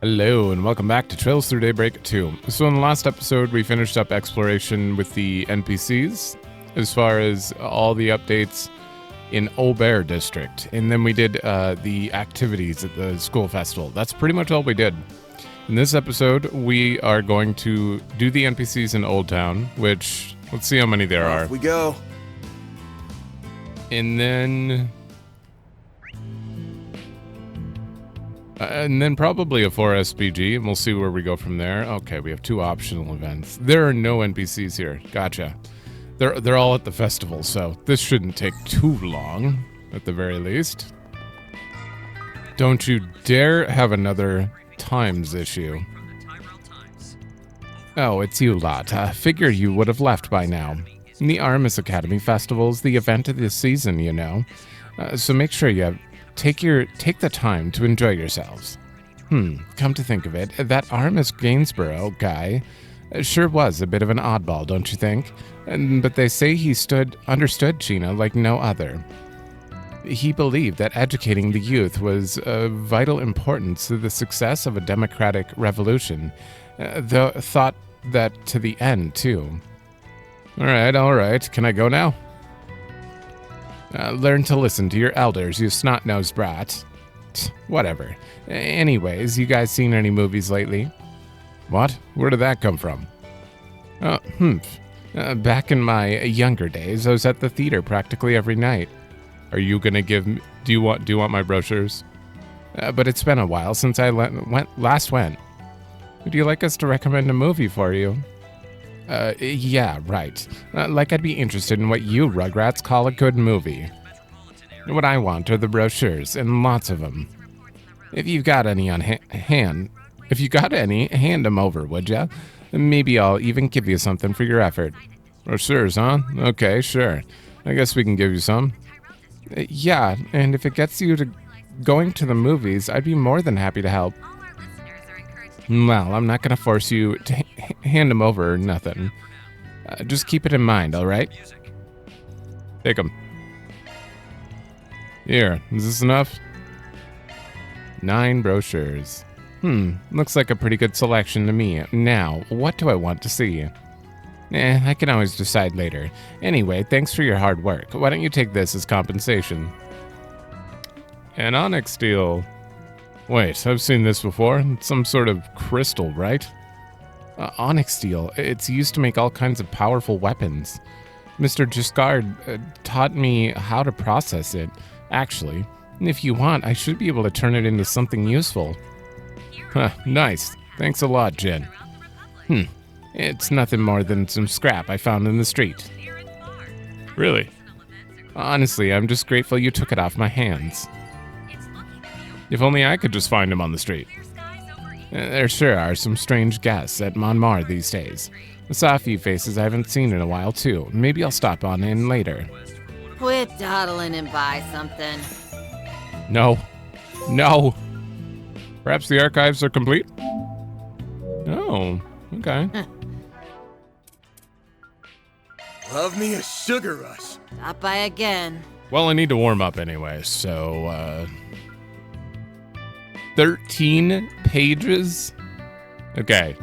Hello, and welcome back to Trails Through Daybreak II. So in the last episode, we finished up exploration with the NPCs, as far as all the updates in Aubert District. And then we did the activities at the school festival. That's pretty much all we did. In this episode, we are going to do the NPCs in Old Town, which, let's see how many there are. Off we go. And then probably a 4 SPG, and we'll see where we go from there. Okay, we have 2 optional events. There are no NPCs here. Gotcha. They're all at the festival, so this shouldn't take too long, at the very least. Don't you dare have another times issue. Oh, it's you lot. I figured you would have left by now. The Armis Academy Festival's the event of this season, you know. So make sure you take the time to enjoy yourselves. Come to think of it, that Armis Gainsborough guy sure was a bit of an oddball, don't you think? But they say he understood China like no other. He believed that educating the youth was of vital importance to the success of a democratic revolution, though thought that to the end, too. All right, can I go now? Learn to listen to your elders, you snot-nosed brat. Whatever. Anyways, you guys seen any movies lately? What? Where did that come from? Back in my younger days, I was at the theater practically every night. Are you gonna give me... Do you want my brochures? But it's been a while since I last went. Would you like us to recommend a movie for you? Yeah, right. Like I'd be interested in what you Rugrats call a good movie. What I want are the brochures, and lots of them. If you've got any on hand, hand them over, would ya? Maybe I'll even give you something for your effort. Brochures, huh? Okay, sure. I guess we can give you some. Yeah, and if it gets you to going to the movies, I'd be more than happy to help. Well, I'm not going to force you to hand them over or nothing. Just keep it in mind, all right? Take them. Here, is this enough? 9 brochures. Looks like a pretty good selection to me. Now, what do I want to see? I can always decide later. Anyway, thanks for your hard work. Why don't you take this as compensation? An onyx steel. Wait, I've seen this before. It's some sort of crystal, right? Onyx steel. It's used to make all kinds of powerful weapons. Mr. Giscard taught me how to process it, actually. If you want, I should be able to turn it into something useful. Nice. Thanks a lot, Jen. It's nothing more than some scrap I found in the street. Really? Honestly, I'm just grateful you took it off my hands. If only I could just find him on the street. There sure are some strange guests at Montmartre these days. I saw a few faces I haven't seen in a while, too. Maybe I'll stop on in later. Quit dawdling and buy something. No. Perhaps the archives are complete? Oh, okay. Love me a sugar rush. Stop by again. Well, I need to warm up anyway, so, 13 pages? Okay.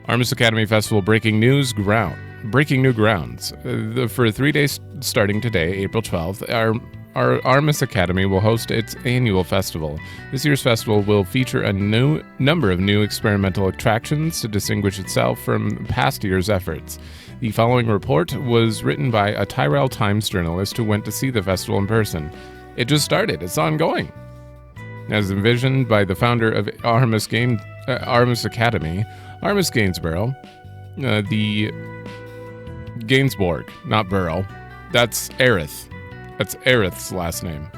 Armis Academy Festival breaking new grounds. For 3 days starting today, April 12th, our Armis Academy will host its annual festival. This year's festival will feature a number of new experimental attractions to distinguish itself from past year's efforts. The following report was written by a Tyrell Times journalist who went to see the festival in person. It just started. It's ongoing. As envisioned by the founder of Armis Academy, Armis Gainsborough, the Gainsborg, not Burrow. That's Aerith. That's Aerith's last name.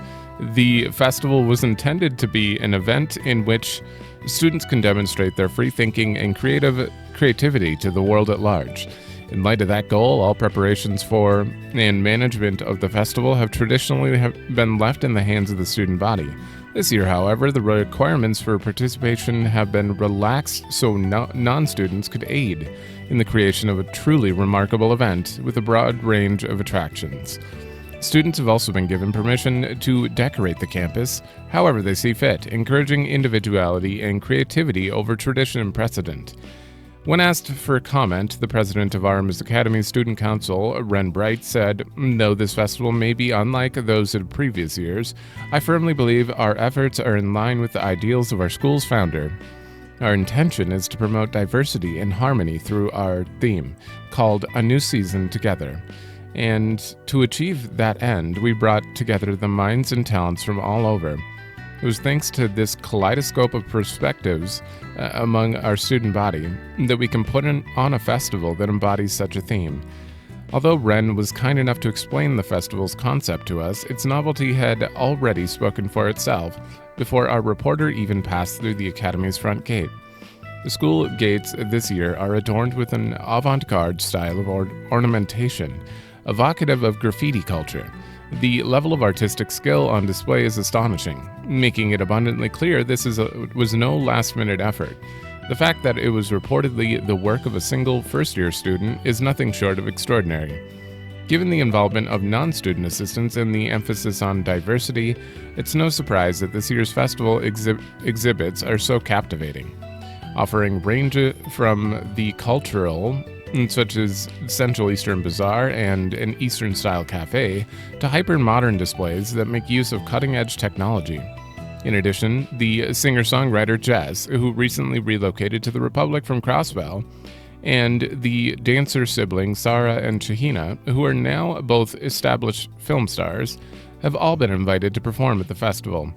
The festival was intended to be an event in which students can demonstrate their free thinking and creativity to the world at large. In light of that goal, all preparations for and management of the festival have traditionally been left in the hands of the student body. This year, however, the requirements for participation have been relaxed so non-students could aid in the creation of a truly remarkable event with a broad range of attractions. Students have also been given permission to decorate the campus however they see fit, encouraging individuality and creativity over tradition and precedent. When asked for comment, the president of Arms Academy Student Council, Ren Bright, said, "Though this festival may be unlike those of previous years, I firmly believe our efforts are in line with the ideals of our school's founder. Our intention is to promote diversity and harmony through our theme, called A New Season Together. And to achieve that end, we brought together the minds and talents from all over. It was thanks to this kaleidoscope of perspectives among our student body that we can put on a festival that embodies such a theme. Although Ren was kind enough to explain the festival's concept to us, its novelty had already spoken for itself before our reporter even passed through the Academy's front gate. The school gates this year are adorned with an avant-garde style of ornamentation, evocative of graffiti culture. The level of artistic skill on display is astonishing, making it abundantly clear this was no last-minute effort. The fact that it was reportedly the work of a single first-year student is nothing short of extraordinary. Given the involvement of non-student assistants and the emphasis on diversity, it's no surprise that this year's festival exhibits are so captivating, offering range from the cultural, such as Central Eastern Bazaar and an Eastern-style cafe, to hyper-modern displays that make use of cutting-edge technology. In addition, the singer-songwriter Jess, who recently relocated to the Republic from Crossbell, and the dancer siblings Sarah and Shahina, who are now both established film stars, have all been invited to perform at the festival.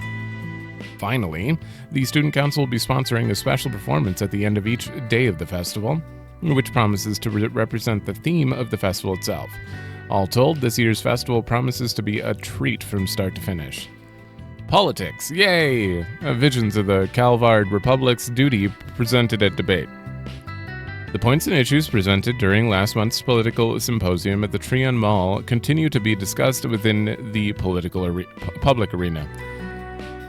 Finally, the Student Council will be sponsoring a special performance at the end of each day of the festival, which promises to represent the theme of the festival itself. All told, this year's festival promises to be a treat from start to finish. Politics, yay! Visions of the Calvard Republic's duty presented at debate. The points and issues presented during last month's political symposium at the Trion Mall continue to be discussed within the public arena.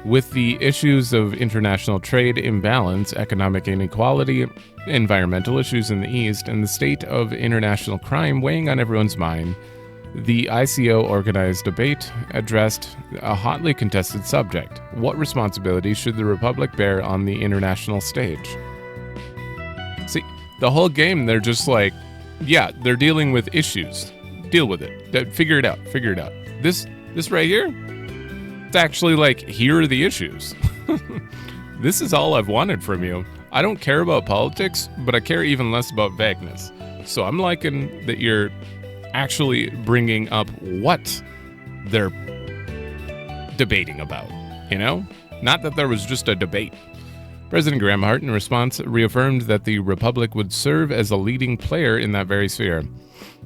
With the issues of international trade imbalance, economic inequality, environmental issues in the East, and the state of international crime weighing on everyone's mind, the ICO organized debate addressed a hotly contested subject. What responsibility should the Republic bear on the international stage? See, the whole game, they're just like, yeah, they're dealing with issues. Deal with it. Figure it out. This right here? It's actually like, here are the issues. This is all I've wanted from you. I don't care about politics, but I care even less about vagueness. So I'm liking that you're actually bringing up what they're debating about, you know? Not that there was just a debate. President Grahamhart, in response, reaffirmed that the Republic would serve as a leading player in that very sphere.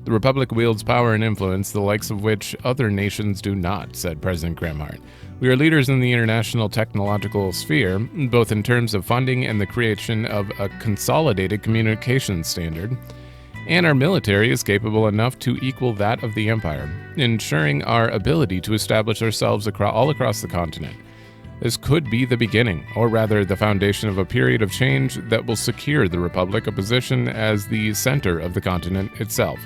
The Republic wields power and influence, the likes of which other nations do not, said President Grahamhart. We are leaders in the international technological sphere, both in terms of funding and the creation of a consolidated communications standard, and our military is capable enough to equal that of the Empire, ensuring our ability to establish ourselves all across the continent. This could be the beginning, or rather the foundation of a period of change that will secure the Republic a position as the center of the continent itself.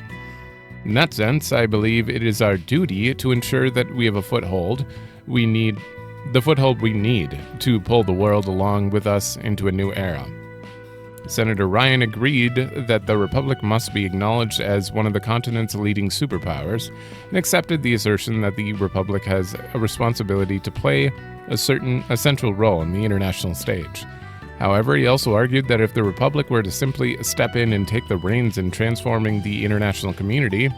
In that sense, I believe it is our duty to ensure that we have a foothold we need to pull the world along with us into a new era. Senator Ryan agreed that the Republic must be acknowledged as one of the continent's leading superpowers, and accepted the assertion that the Republic has a responsibility to play a central role in the international stage. However, he also argued that if the Republic were to simply step in and take the reins in transforming the international community,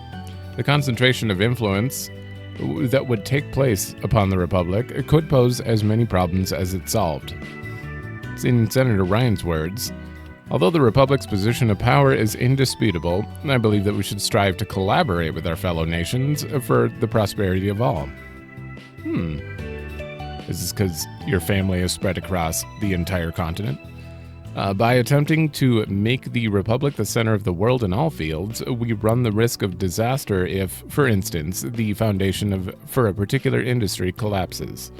the concentration of influence that would take place upon the Republic could pose as many problems as it solved. In Senator Ryan's words, although the Republic's position of power is indisputable, I believe that we should strive to collaborate with our fellow nations for the prosperity of all. Is this because your family is spread across the entire continent? By attempting to make the Republic the center of the world in all fields, we run the risk of disaster if, for instance, the foundation for a particular industry collapses.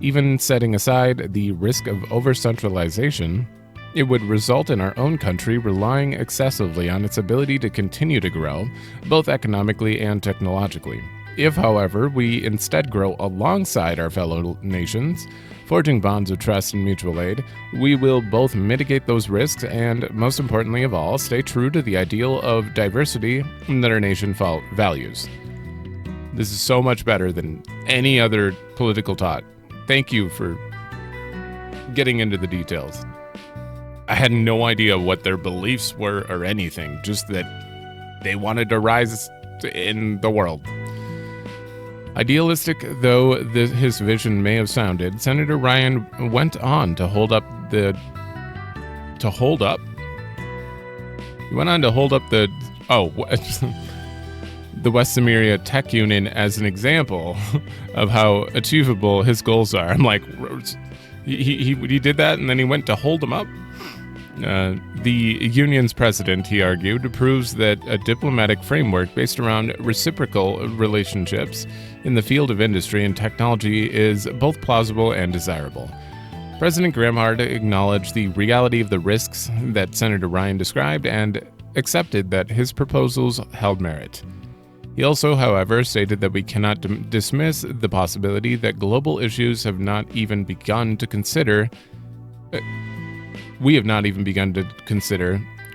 Even setting aside the risk of over-centralization, it would result in our own country relying excessively on its ability to continue to grow, both economically and technologically. If, however, we instead grow alongside our fellow nations, forging bonds of trust and mutual aid, we will both mitigate those risks and, most importantly of all, stay true to the ideal of diversity that our nation values. This is so much better than any other political talk. Thank you for getting into the details. I had no idea what their beliefs were or anything, just that they wanted to rise in the world. Idealistic though his vision may have sounded, Senator Ryan went on to hold up the West Samaria Tech Union as an example of how achievable his goals are. I'm like, he did that, and then he went to hold them up. The union's president, he argued, proves that a diplomatic framework based around reciprocal relationships in the field of industry and technology is both plausible and desirable. President Gramhard acknowledged the reality of the risks that Senator Ryan described and accepted that his proposals held merit. He also, however, stated that we cannot dismiss the possibility that global issues have not even begun to consider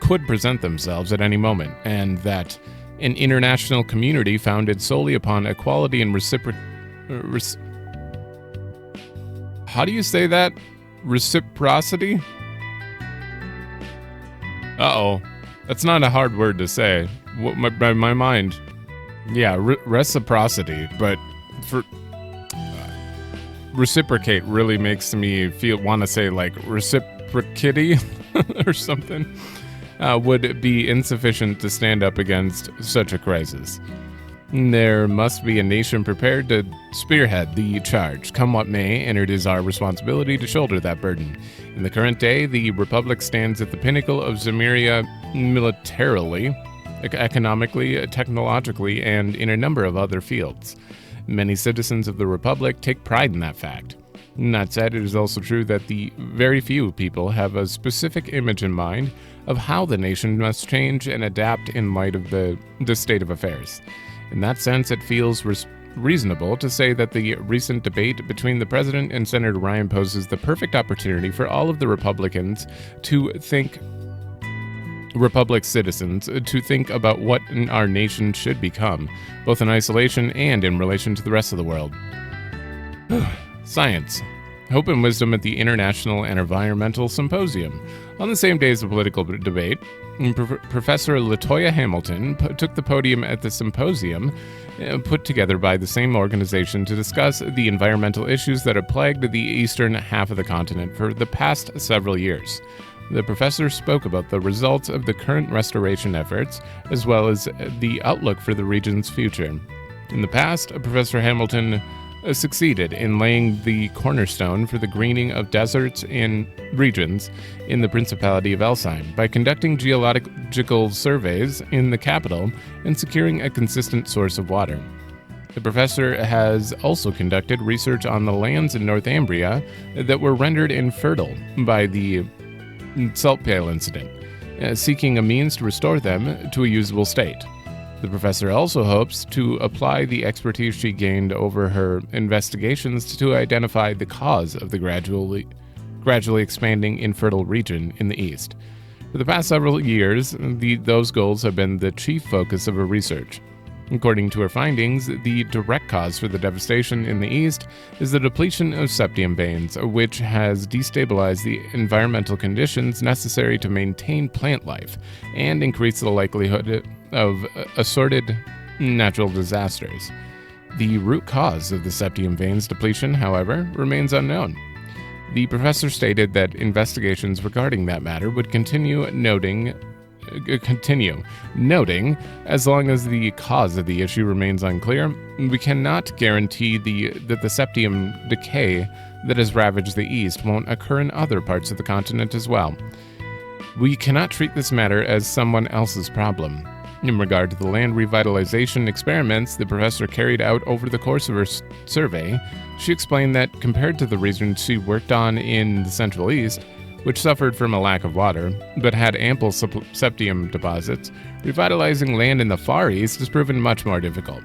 could present themselves at any moment, and that an international community founded solely upon equality and how do you say that? Reciprocity? Uh-oh. That's not a hard word to say. My mind... Yeah, reciprocity, but for... reciprocate really makes me want to say like reciprocity or something, would be insufficient to stand up against such a crisis. There must be a nation prepared to spearhead the charge, come what may, and it is our responsibility to shoulder that burden. In the current day, the Republic stands at the pinnacle of Zamiria militarily, economically, technologically, and in a number of other fields. Many citizens of the Republic take pride in that fact. That said, it is also true that the very few people have a specific image in mind of how the nation must change and adapt in light of the state of affairs. In that sense, it feels reasonable to say that the recent debate between the President and Senator Ryan poses the perfect opportunity for all of the Republic citizens to think about what our nation should become, both in isolation and in relation to the rest of the world. Science. Hope and Wisdom at the International and Environmental Symposium. On the same day as the political debate, Professor Latoya Hamilton took the podium at the symposium put together by the same organization to discuss the environmental issues that have plagued the eastern half of the continent for the past several years. The professor spoke about the results of the current restoration efforts, as well as the outlook for the region's future. In the past, Professor Hamilton succeeded in laying the cornerstone for the greening of deserts in regions in the Principality of Elsheim by conducting geological surveys in the capital and securing a consistent source of water. The professor has also conducted research on the lands in Northumbria that were rendered infertile by the salt pail incident, seeking a means to restore them to a usable state. The professor also hopes to apply the expertise she gained over her investigations to identify the cause of the gradually expanding infertile region in the east. For the past several years, those goals have been the chief focus of her research. According to her findings, the direct cause for the devastation in the east is the depletion of septium veins, which has destabilized the environmental conditions necessary to maintain plant life and increase the likelihood of assorted natural disasters. The root cause of the septium veins depletion, however, remains unknown. The professor stated that investigations regarding that matter would continue, noting, as long as the cause of the issue remains unclear, we cannot guarantee that the septium decay that has ravaged the East won't occur in other parts of the continent as well. We cannot treat this matter as someone else's problem. In regard to the land revitalization experiments the professor carried out over the course of her survey, she explained that compared to the regions she worked on in the Central East, which suffered from a lack of water, but had ample septium deposits, revitalizing land in the Far East has proven much more difficult.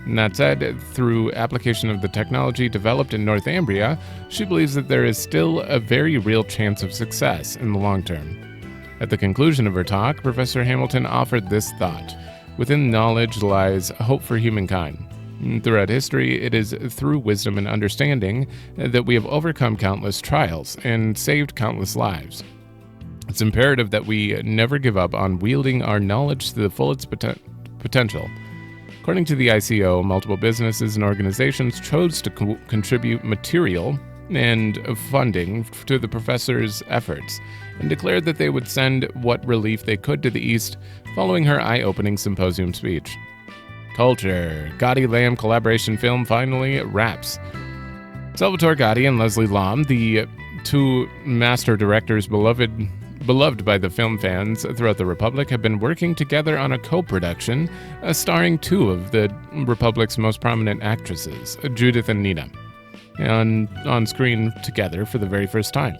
And that said, through application of the technology developed in Northumbria, she believes that there is still a very real chance of success in the long term. At the conclusion of her talk, Professor Hamilton offered this thought: within knowledge lies hope for humankind. Throughout history, it is through wisdom and understanding that we have overcome countless trials and saved countless lives. It's imperative that we never give up on wielding our knowledge to the fullest potential. According to the ICO, multiple businesses and organizations chose to contribute material and funding to the professor's efforts, and declared that they would send what relief they could to the East following her eye-opening symposium speech. Culture. Gotti Lamb collaboration film finally wraps. Salvatore Gotti and Leslie Lamb, the two master directors beloved by the film fans throughout the Republic, have been working together on a co-production starring two of the Republic's most prominent actresses, Judith and Nina, on screen together for the very first time.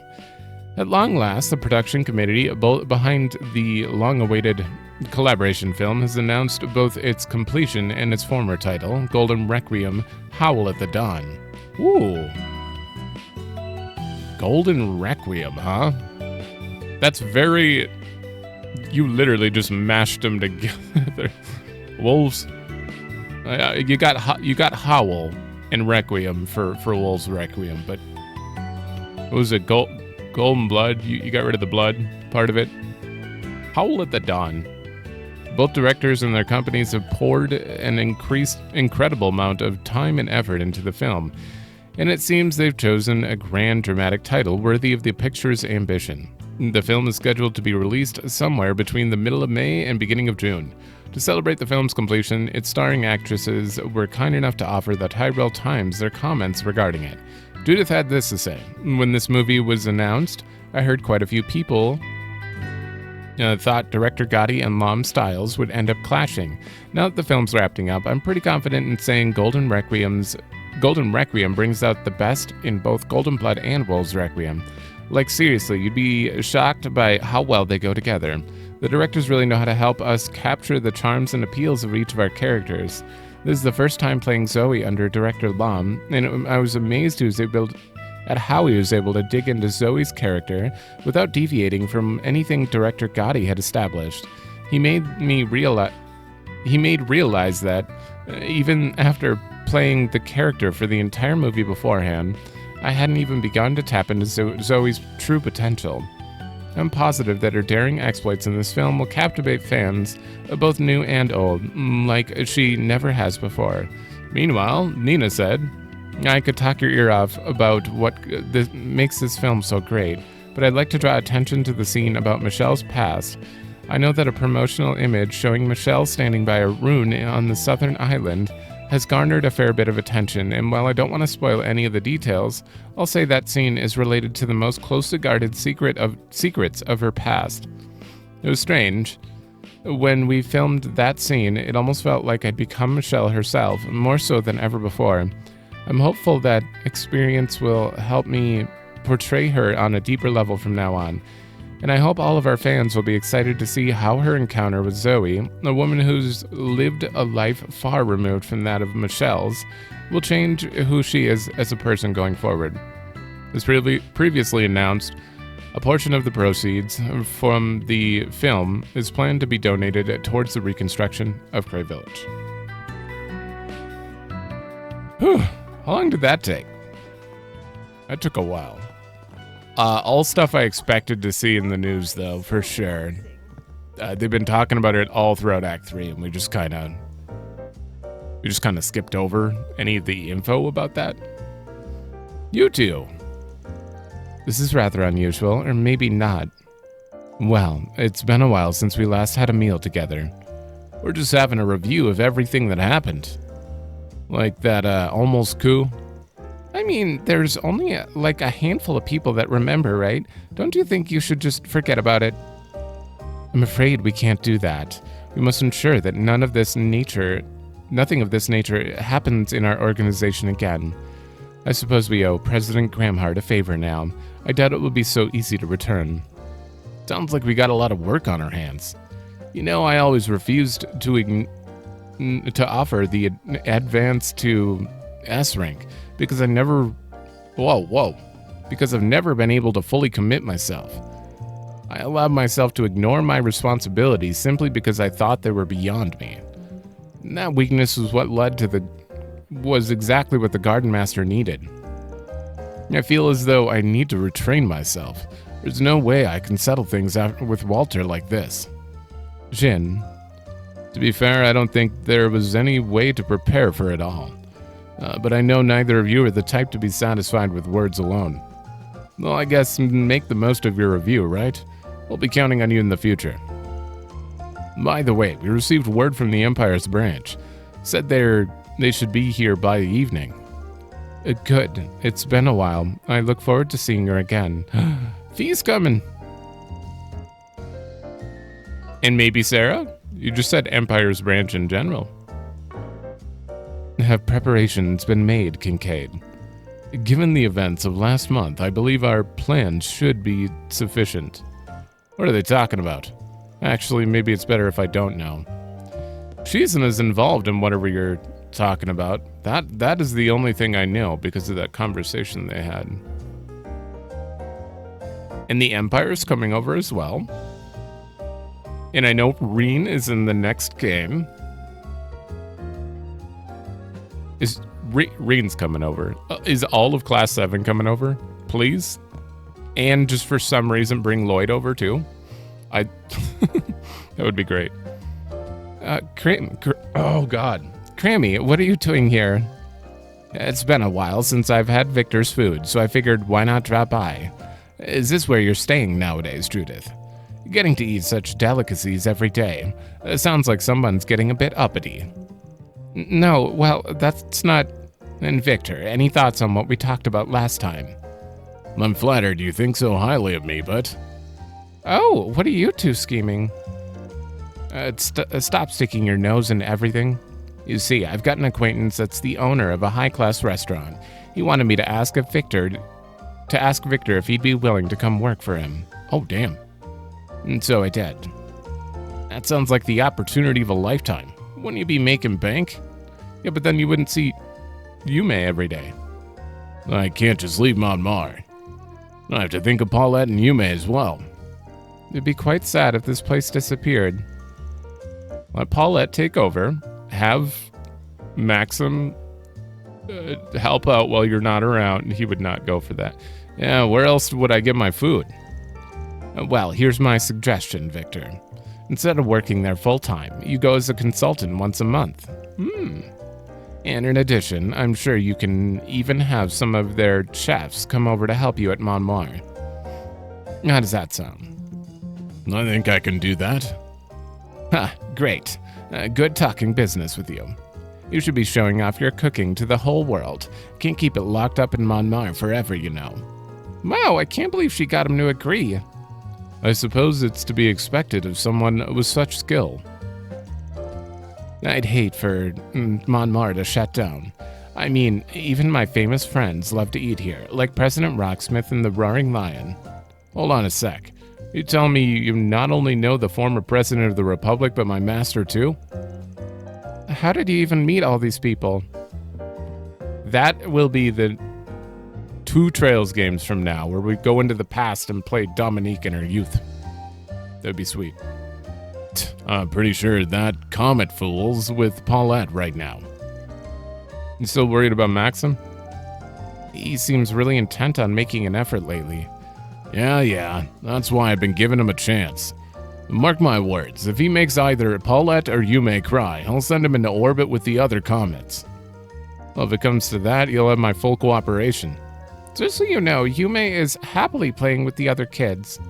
At long last, the production committee behind the long-awaited collaboration film has announced both its completion and its former title, Golden Requiem: Howl at the Dawn. Ooh. Golden Requiem, huh? That's very... You literally just mashed them together. Wolves. You got Howl and Requiem for Wolves Requiem, but... What was it? Golden Blood? You got rid of the blood part of it? Howl at the Dawn. Both directors and their companies have poured an incredible amount of time and effort into the film, and it seems they've chosen a grand dramatic title worthy of the picture's ambition. The film is scheduled to be released somewhere between the middle of May and beginning of June. To celebrate the film's completion, its starring actresses were kind enough to offer the Tyrell Times their comments regarding it. Judith had this to say: when this movie was announced, I heard quite a few people thought director Gotti and Lom's styles would end up clashing. Now that the film's wrapping up, I'm pretty confident in saying Golden Requiem brings out the best in both Golden Blood and Wolves Requiem. Like, seriously, you'd be shocked by how well they go together. The directors really know how to help us capture the charms and appeals of each of our characters. This is the first time playing Zoe under director Lom, and I was amazed at how he was able to dig into Zoe's character without deviating from anything director Gotti had established. He made realize that even after playing the character for the entire movie beforehand, I hadn't even begun to tap into Zoe's true potential. I'm positive that her daring exploits in this film will captivate fans, both new and old, like she never has before. Meanwhile, Nina said, I could talk your ear off about what makes this film so great, but I'd like to draw attention to the scene about Michelle's past. I know that a promotional image showing Michelle standing by a rune on the southern island has garnered a fair bit of attention, and while I don't want to spoil any of the details, I'll say that scene is related to the most closely guarded secrets of her past. It was strange. When we filmed that scene, it almost felt like I'd become Michelle herself, more so than ever before. I'm hopeful that experience will help me portray her on a deeper level from now on, and I hope all of our fans will be excited to see how her encounter with Zoe, a woman who's lived a life far removed from that of Michelle's, will change who she is as a person going forward. As previously announced, a portion of the proceeds from the film is planned to be donated towards the reconstruction of Cray Village. Whew, how long did that take? That took a while. All stuff I expected to see in the news, though, for sure. They've been talking about it all throughout Act 3, and we just kind of skipped over any of the info about that. You two. This is rather unusual, or maybe not. Well, it's been a while since we last had a meal together. We're just having a review of everything that happened. Like that almost coup. I mean, there's only like a handful of people that remember, right? Don't you think you should just forget about it? I'm afraid we can't do that. We must ensure that nothing of this nature happens in our organization again. I suppose we owe President Gramhart a favor now. I doubt it will be so easy to return. Sounds like we got a lot of work on our hands. You know, I always refused to to offer the advance to S rank because I've never been able to fully commit myself. I allowed myself to ignore my responsibilities simply because I thought they were beyond me. And that weakness was exactly what the garden master needed. I feel as though I need to retrain myself. There's no way I can settle things out with Walter like this. Jin, to be fair, I don't think there was any way to prepare for it all. But I know neither of you are the type to be satisfied with words alone. Well, I guess make the most of your review, right? We'll be counting on you in the future. By the way, we received word from the Empire's branch. Said they should be here by the evening. Good. It's been a while. I look forward to seeing her again. Fee's coming. And maybe Sarah? You just said Empire's branch in general. Have preparations been made, Kincaid? Given the events of last month, I believe our plans should be sufficient. What are they talking about? Actually, maybe it's better if I don't know. She isn't as involved in whatever you're talking about. That is the only thing I know because of that conversation they had. And the Empire's coming over as well. And I know Reen is in the next game. Reen's coming over. Is all of Class 7 coming over? Please? And just for some reason bring Lloyd over too? That would be great. Oh god. Crammy, what are you doing here? It's been a while since I've had Victor's food, so I figured why not drop by? Is this where you're staying nowadays, Judith? Getting to eat such delicacies every day. Sounds like someone's getting a bit uppity. No, well, that's not... And Victor, any thoughts on what we talked about last time? I'm flattered you think so highly of me, but... Oh, what are you two scheming? Stop sticking your nose in everything. You see, I've got an acquaintance that's the owner of a high-class restaurant. He wanted me to ask Victor if he'd be willing to come work for him. Oh, damn. And so I did. That sounds like the opportunity of a lifetime. Wouldn't you be making bank? Yeah, but then you wouldn't see Yume every day. I can't just leave Monmar. I have to think of Paulette and Yume as well. It'd be quite sad if this place disappeared. Let Paulette take over. Have Maxim help out while you're not around. He would not go for that. Yeah, where else would I get my food? Well, here's my suggestion, Victor. Instead of working there full-time, you go as a consultant once a month. And in addition, I'm sure you can even have some of their chefs come over to help you at Monmar. How does that sound? I think I can do that. Ha, great. Good talking business with you. You should be showing off your cooking to the whole world. Can't keep it locked up in Monmar forever, you know. Wow, I can't believe she got him to agree. I suppose it's to be expected of someone with such skill. I'd hate for Monmar to shut down. I mean, even my famous friends love to eat here, like President Rocksmith and the Roaring Lion. Hold on a sec. You tell me you not only know the former president of the Republic, but my master too? How did you even meet all these people? That will be the 2 Trails games from now, where we go into the past and play Dominique in her youth. That'd be sweet. I'm pretty sure that Comet fool's with Paulette right now. You still worried about Maxim? He seems really intent on making an effort lately. Yeah, that's why I've been giving him a chance. Mark my words, if he makes either Paulette or Yume cry, I'll send him into orbit with the other comets. Well, if it comes to that, you'll have my full cooperation. Just so you know, Yume is happily playing with the other kids.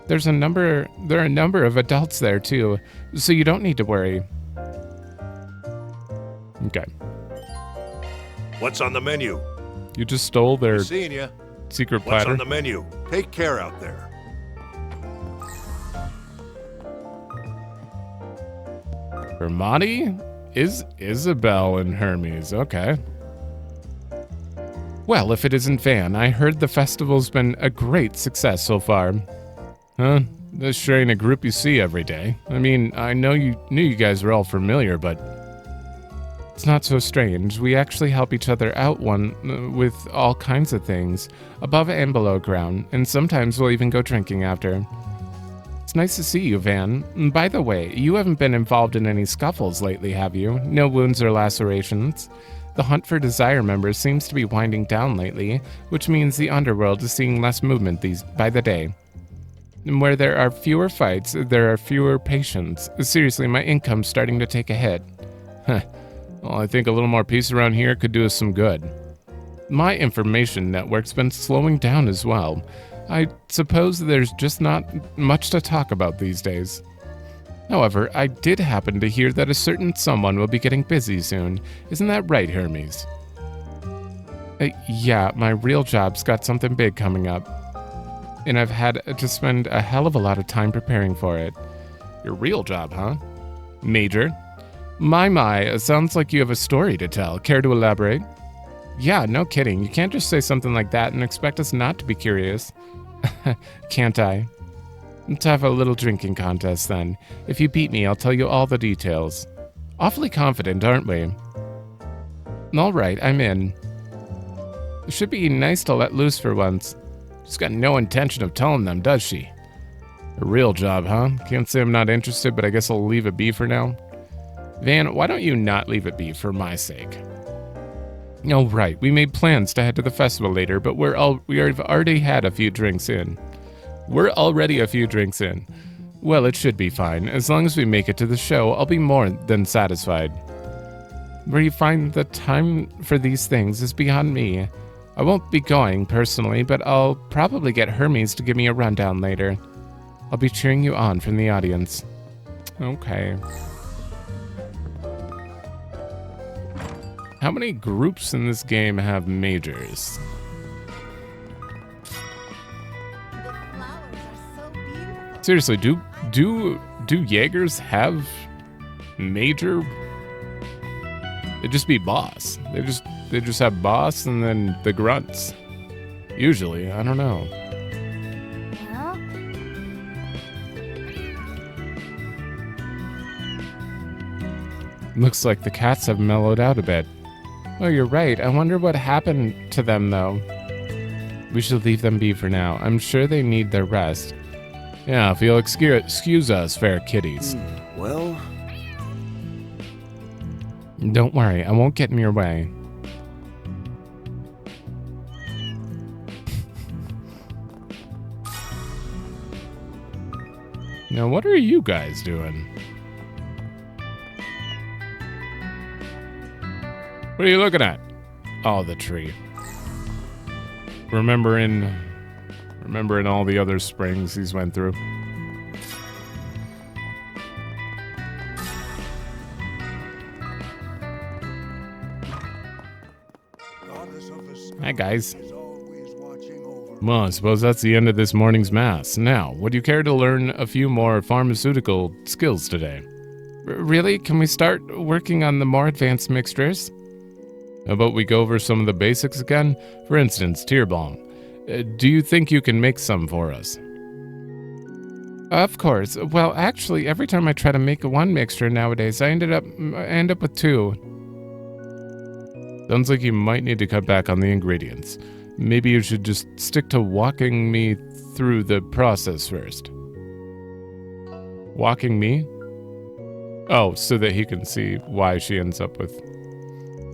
There are a number of adults there too, so you don't need to worry. Okay. What's on the menu? You just stole their Seeing ya. secret What's platter. on the menu? Take care out there. Hermione? Isabel and Hermes, okay. Well, if it isn't Van, I heard the festival's been a great success so far. Huh? This sure ain't a group you see every day. I mean, I know you knew you guys were all familiar, but It's not so strange. We actually help each other out with all kinds of things, above and below ground, and sometimes we'll even go drinking after. It's nice to see you, Van. And by the way, you haven't been involved in any scuffles lately, have you? No wounds or lacerations? The hunt for Desire members seems to be winding down lately, which means the underworld is seeing less movement by the day. And where there are fewer fights, there are fewer patients. Seriously, my income's starting to take a hit. Huh. Well, I think a little more peace around here could do us some good. My information network's been slowing down as well. I suppose there's just not much to talk about these days. However, I did happen to hear that a certain someone will be getting busy soon. Isn't that right, Hermes? Yeah, my real job's got something big coming up. And I've had to spend a hell of a lot of time preparing for it. Your real job, huh? Major? My, sounds like you have a story to tell. Care to elaborate? Yeah, no kidding. You can't just say something like that and expect us not to be curious. Can't I? Let's have a little drinking contest then. If you beat me, I'll tell you all the details. Awfully confident, aren't we? All right, I'm in. It should be nice to let loose for once. She's got no intention of telling them, does she? A real job, huh? Can't say I'm not interested, but I guess I'll leave it be for now. Van, why don't you not leave it be for my sake? Oh, right. We made plans to head to the festival later, but we've already had a few drinks in. We're already a few drinks in. Well, it should be fine. As long as we make it to the show, I'll be more than satisfied. Where you find the time for these things is beyond me. I won't be going, personally, but I'll probably get Hermes to give me a rundown later. I'll be cheering you on from the audience. Okay. How many groups in this game have majors? Seriously, do Jaegers have major? They just be boss. They just have boss and then the grunts. Usually, I don't know. Looks like the cats have mellowed out a bit. Oh, you're right. I wonder what happened to them, though. We should leave them be for now. I'm sure they need their rest. Yeah, if you'll excuse us, fair kitties. Well... Don't worry, I won't get in your way. Now, what are you guys doing? What are you looking at? Oh, the tree. Remembering all the other springs he's went through. Hi, guys. Well, I suppose that's the end of this morning's mass. Now, would you care to learn a few more pharmaceutical skills today? Really? Can we start working on the more advanced mixtures? How about we go over some of the basics again? For instance, tear balm. Do you think you can make some for us? Of course. Well, actually, every time I try to make one mixture nowadays, I end up with two. Sounds like you might need to cut back on the ingredients. Maybe you should just stick to walking me through the process first. Walking me? Oh, so that he can see why she ends up with...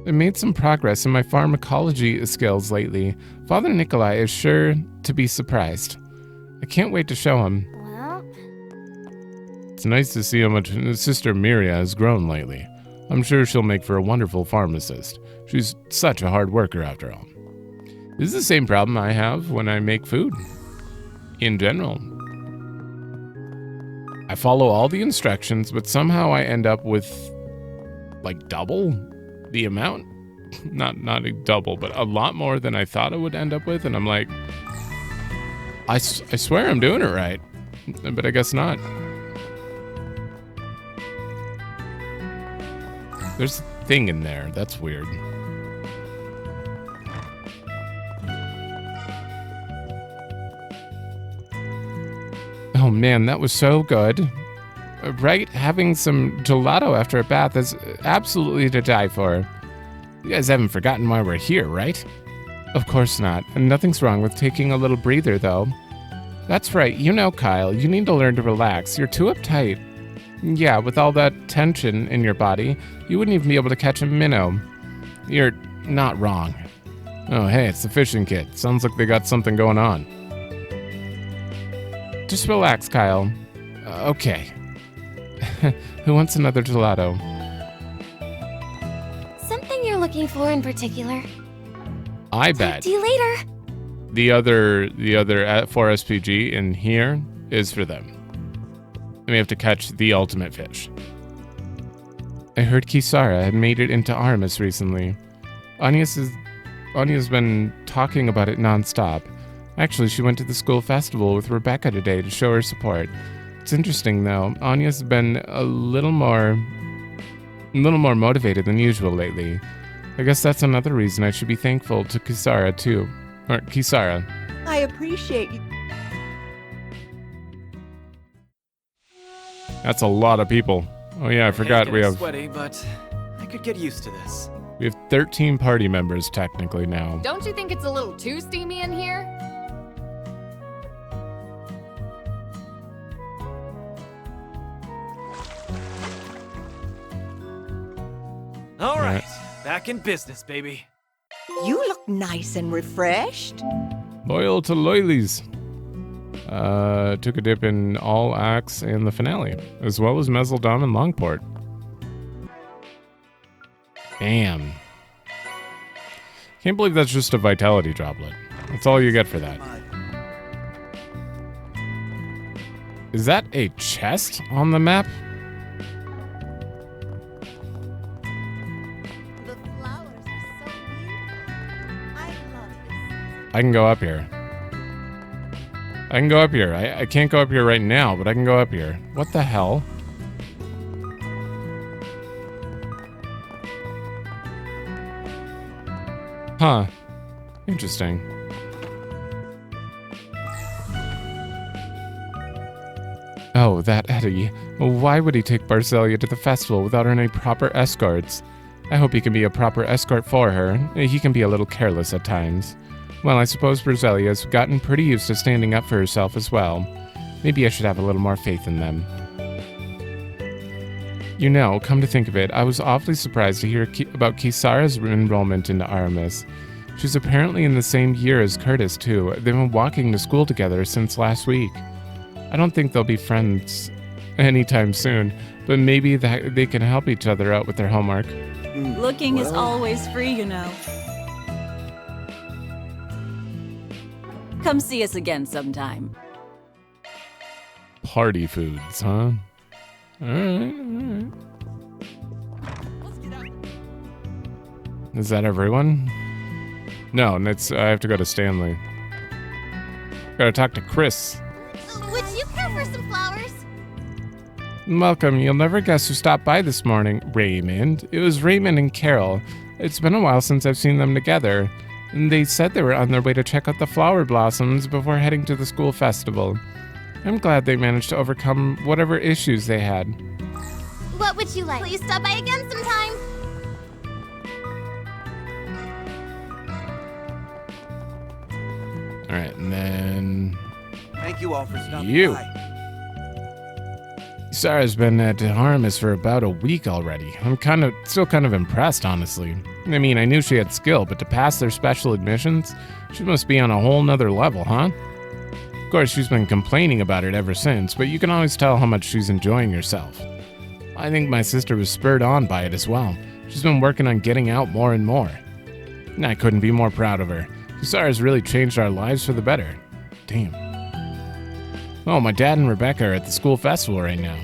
I made some progress in my pharmacology skills lately. Father Nikolai is sure to be surprised. I can't wait to show him. Well? It's nice to see how much Sister Miria has grown lately. I'm sure she'll make for a wonderful pharmacist. She's such a hard worker after all. This is the same problem I have when I make food. In general. I follow all the instructions, but somehow I end up with, like, double the amount. Not a double, but a lot more than I thought I would end up with, and I'm like, I swear I'm doing it right, but I guess not. There's a thing in there. That's weird. Oh man, that was so good. right? Having some gelato after a bath is absolutely to die for. You guys haven't forgotten why we're here, right? Of course not. And nothing's wrong with taking a little breather, though. That's right. You know, Kyle, you need to learn to relax. You're too uptight. Yeah, with all that tension in your body, you wouldn't even be able to catch a minnow. You're not wrong. Oh, hey, it's the fishing kit. Sounds like they got something going on. Just relax, Kyle. Okay. Who wants another gelato? Something you're looking for in particular? I Talk bet to you later. the other 4SPG in here is for them. And we have to catch the ultimate fish. I heard Kisara had made it into Artemis recently. Anya's been talking about it nonstop. Actually, she went to the school festival with Rebecca today to show her support. It's interesting, though. Anya's been a little more motivated than usual lately. I guess that's another reason I should be thankful to Kisara, too. Or Kisara. I appreciate you. That's a lot of people. Oh yeah, I forgot we have sweaty, but I could get used to this. 13 party members technically now. Don't you think it's a little too steamy in here? All right, back in business, baby. You look nice and refreshed. Loyal to Loyalies. Took a dip in all acts and the finale, as well as Mezzaldom and Longport. Damn. Can't believe that's just a vitality droplet. That's all you get for that. Is that a chest on the map? The flowers are so beautiful. I love this. I can go up here. I can't go up here right now, but I can go up here. What the hell? Huh. Interesting. Oh, that Eddie. Why would he take Barcelia to the festival without any proper escorts? I hope he can be a proper escort for her. He can be a little careless at times. Well, I suppose Berzelia's gotten pretty used to standing up for herself as well. Maybe I should have a little more faith in them. You know, come to think of it, I was awfully surprised to hear about Kisara's enrollment into Aramis. She's apparently in the same year as Curtis, too. They've been walking to school together since last week. I don't think they'll be friends anytime soon, but maybe they can help each other out with their homework. Looking is always free, you know. Come see us again sometime. Party foods, huh? Alright. Is that everyone? No, I have to go to Stanley. Gotta talk to Chris. Would you care for some flowers? Welcome, you'll never guess who stopped by this morning. Raymond. It was Raymond and Carol. It's been a while since I've seen them together. And they said they were on their way to check out the flower blossoms before heading to the school festival. I'm glad they managed to overcome whatever issues they had. What would you like? Please stop by again sometime. Alright, and then... Thank you all for stopping You. by. Sarah's been at Aramis for about a week already. I'm still kind of impressed, honestly. I mean, I knew she had skill, but to pass their special admissions, she must be on a whole nother level, huh? Of course, she's been complaining about it ever since, but you can always tell how much she's enjoying herself. I think my sister was spurred on by it as well. She's been working on getting out more and more. And I couldn't be more proud of her. Kisara's really changed our lives for the better. Damn. Oh, my dad and Rebecca are at the school festival right now.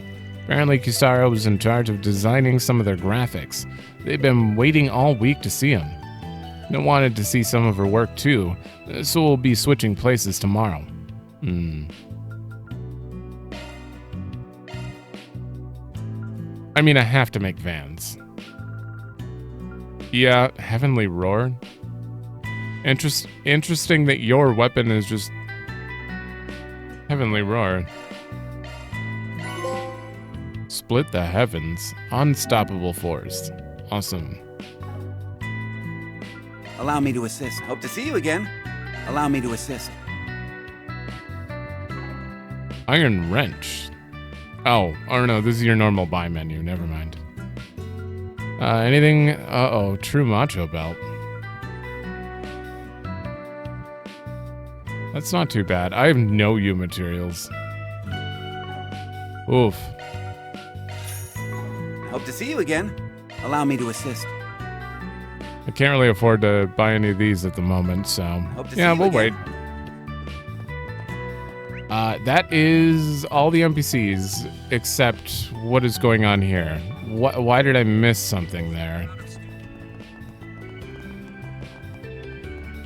Apparently, Kisara was in charge of designing some of their graphics. They've been waiting all week to see him. I wanted to see some of her work too, so we'll be switching places tomorrow. I mean, I have to make Vans. Yeah, Heavenly Roar. Interesting that your weapon is just Heavenly Roar. Split the heavens. Unstoppable force. Awesome. Allow me to assist. Hope to see you again. Allow me to assist. Iron wrench. Oh no, this is your normal buy menu. Never mind. Anything? Uh-oh, true macho belt. That's not too bad. I have no U materials. Oof. Hope to see you again. Allow me to assist. I can't really afford to buy any of these at the moment, so yeah, we'll wait. That is all the NPCs except what is going on here. Why did I miss something there?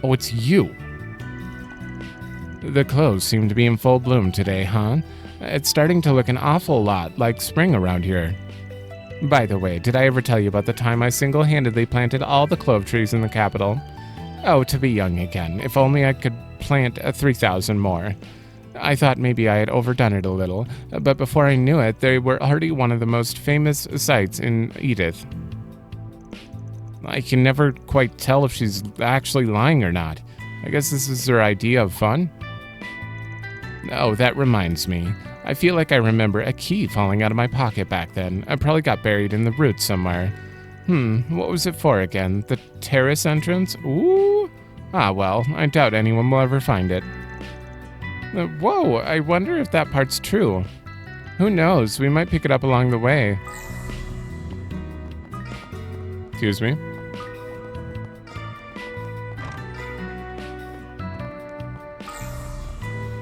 Oh, it's you. The clothes seem to be in full bloom today, huh? It's starting to look an awful lot like spring around here. By the way, did I ever tell you about the time I single-handedly planted all the clove trees in the capital? Oh, to be young again. If only I could plant 3,000 more. I thought maybe I had overdone it a little, but before I knew it, they were already one of the most famous sights in Edith. I can never quite tell if she's actually lying or not. I guess this is her idea of fun? Oh, that reminds me. I feel like I remember a key falling out of my pocket back then. I probably got buried in the roots somewhere. What was it for again? The terrace entrance? Ooh. Ah, well, I doubt anyone will ever find it. Whoa, I wonder if that part's true. Who knows? We might pick it up along the way. Excuse me.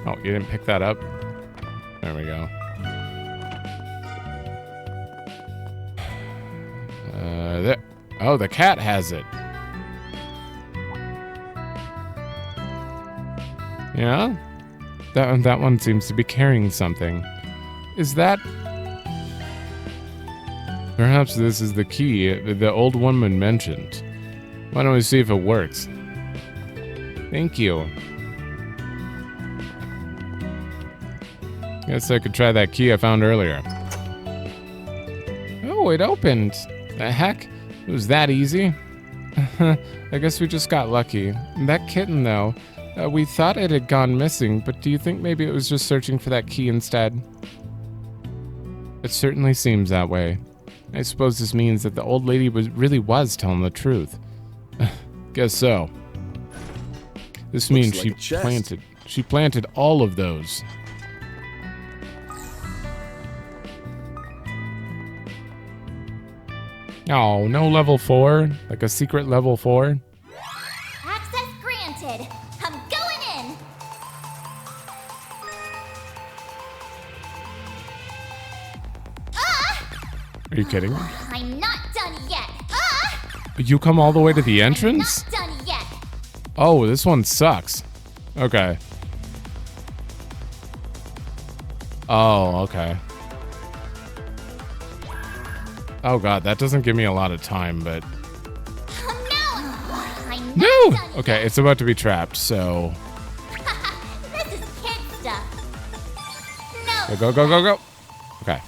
Oh, you didn't pick that up? There we go. There. Oh, the cat has it. Yeah? That one seems to be carrying something. Is that... Perhaps this is the key the old woman mentioned. Why don't we see if it works? Thank you. Guess I could try that key I found earlier. Oh, it opened. The heck? It was that easy? I guess we just got lucky. That kitten, though. We thought it had gone missing, but do you think maybe it was just searching for that key instead? It certainly seems that way. I suppose this means that the old lady really was telling the truth. Guess so. This means she planted all of those. Oh, no level 4? Like a secret level 4? Access granted. I'm going in. Are you kidding? I'm not done yet. You come all the way to the entrance? Not done yet. Oh, this one sucks. Okay. Oh, okay. Oh god, that doesn't give me a lot of time, but... No! Okay, it's about to be trapped, so... This is kid stuff. No. Go, go, go, go! Okay.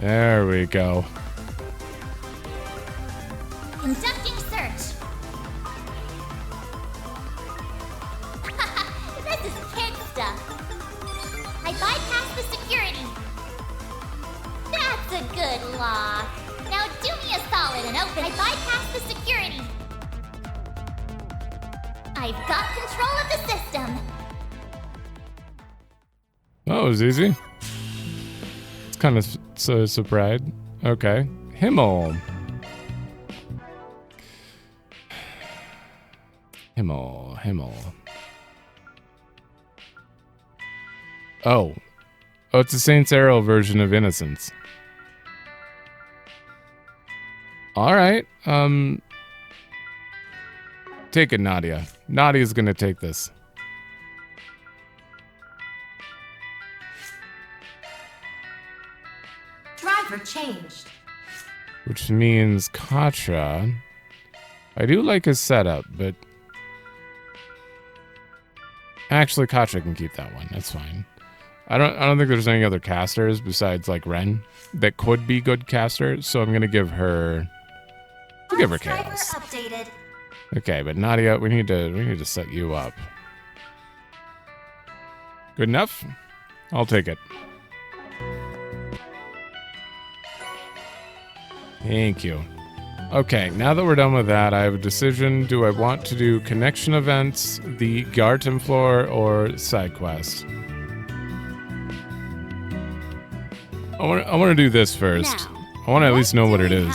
There we go. Conducting search. This is kid stuff. I bypassed the security. That's a good lock. Now do me a solid and open. I bypassed the security. I've got control of the system. Oh, it was easy. It's kind of surprised. Okay. Himmel. Himmel. Oh, it's a Saint's Arrow version of Innocence. All right. Take it, Nadia. Nadia's gonna take this. Driver changed. which means Katra. I do like his setup, but actually Katra can keep that one. That's fine. I don't think there's any other casters besides like Ren that could be good casters, so I'm gonna give her Chaos. Okay, but Nadia, we need to set you up. Good enough? I'll take it. Thank you. Okay, now that we're done with that, I have a decision. Do I want to do connection events, the Garten floor, or side quest? I want to do this first. I want to at least know what it is.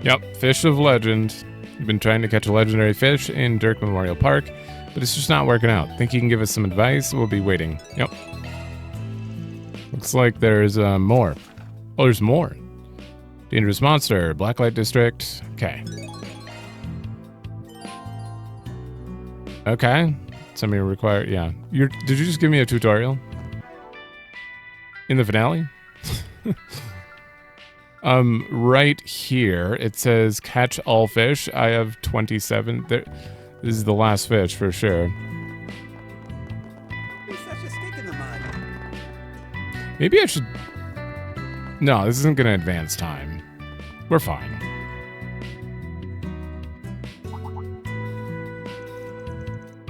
Yep, Fish of Legend. You've been trying to catch a legendary fish in Dirk Memorial Park, but it's just not working out. Think you can give us some advice? We'll be waiting. Yep. Looks like there's more. Oh, there's more. Dangerous monster, Blacklight District. Okay. Okay. Somebody require, yeah. Did you just give me a tutorial? In the finale? Right here, it says catch all fish. I have 27. This is the last fish for sure. You're such a stick in the mud. Maybe I should... No, this isn't going to advance time. We're fine.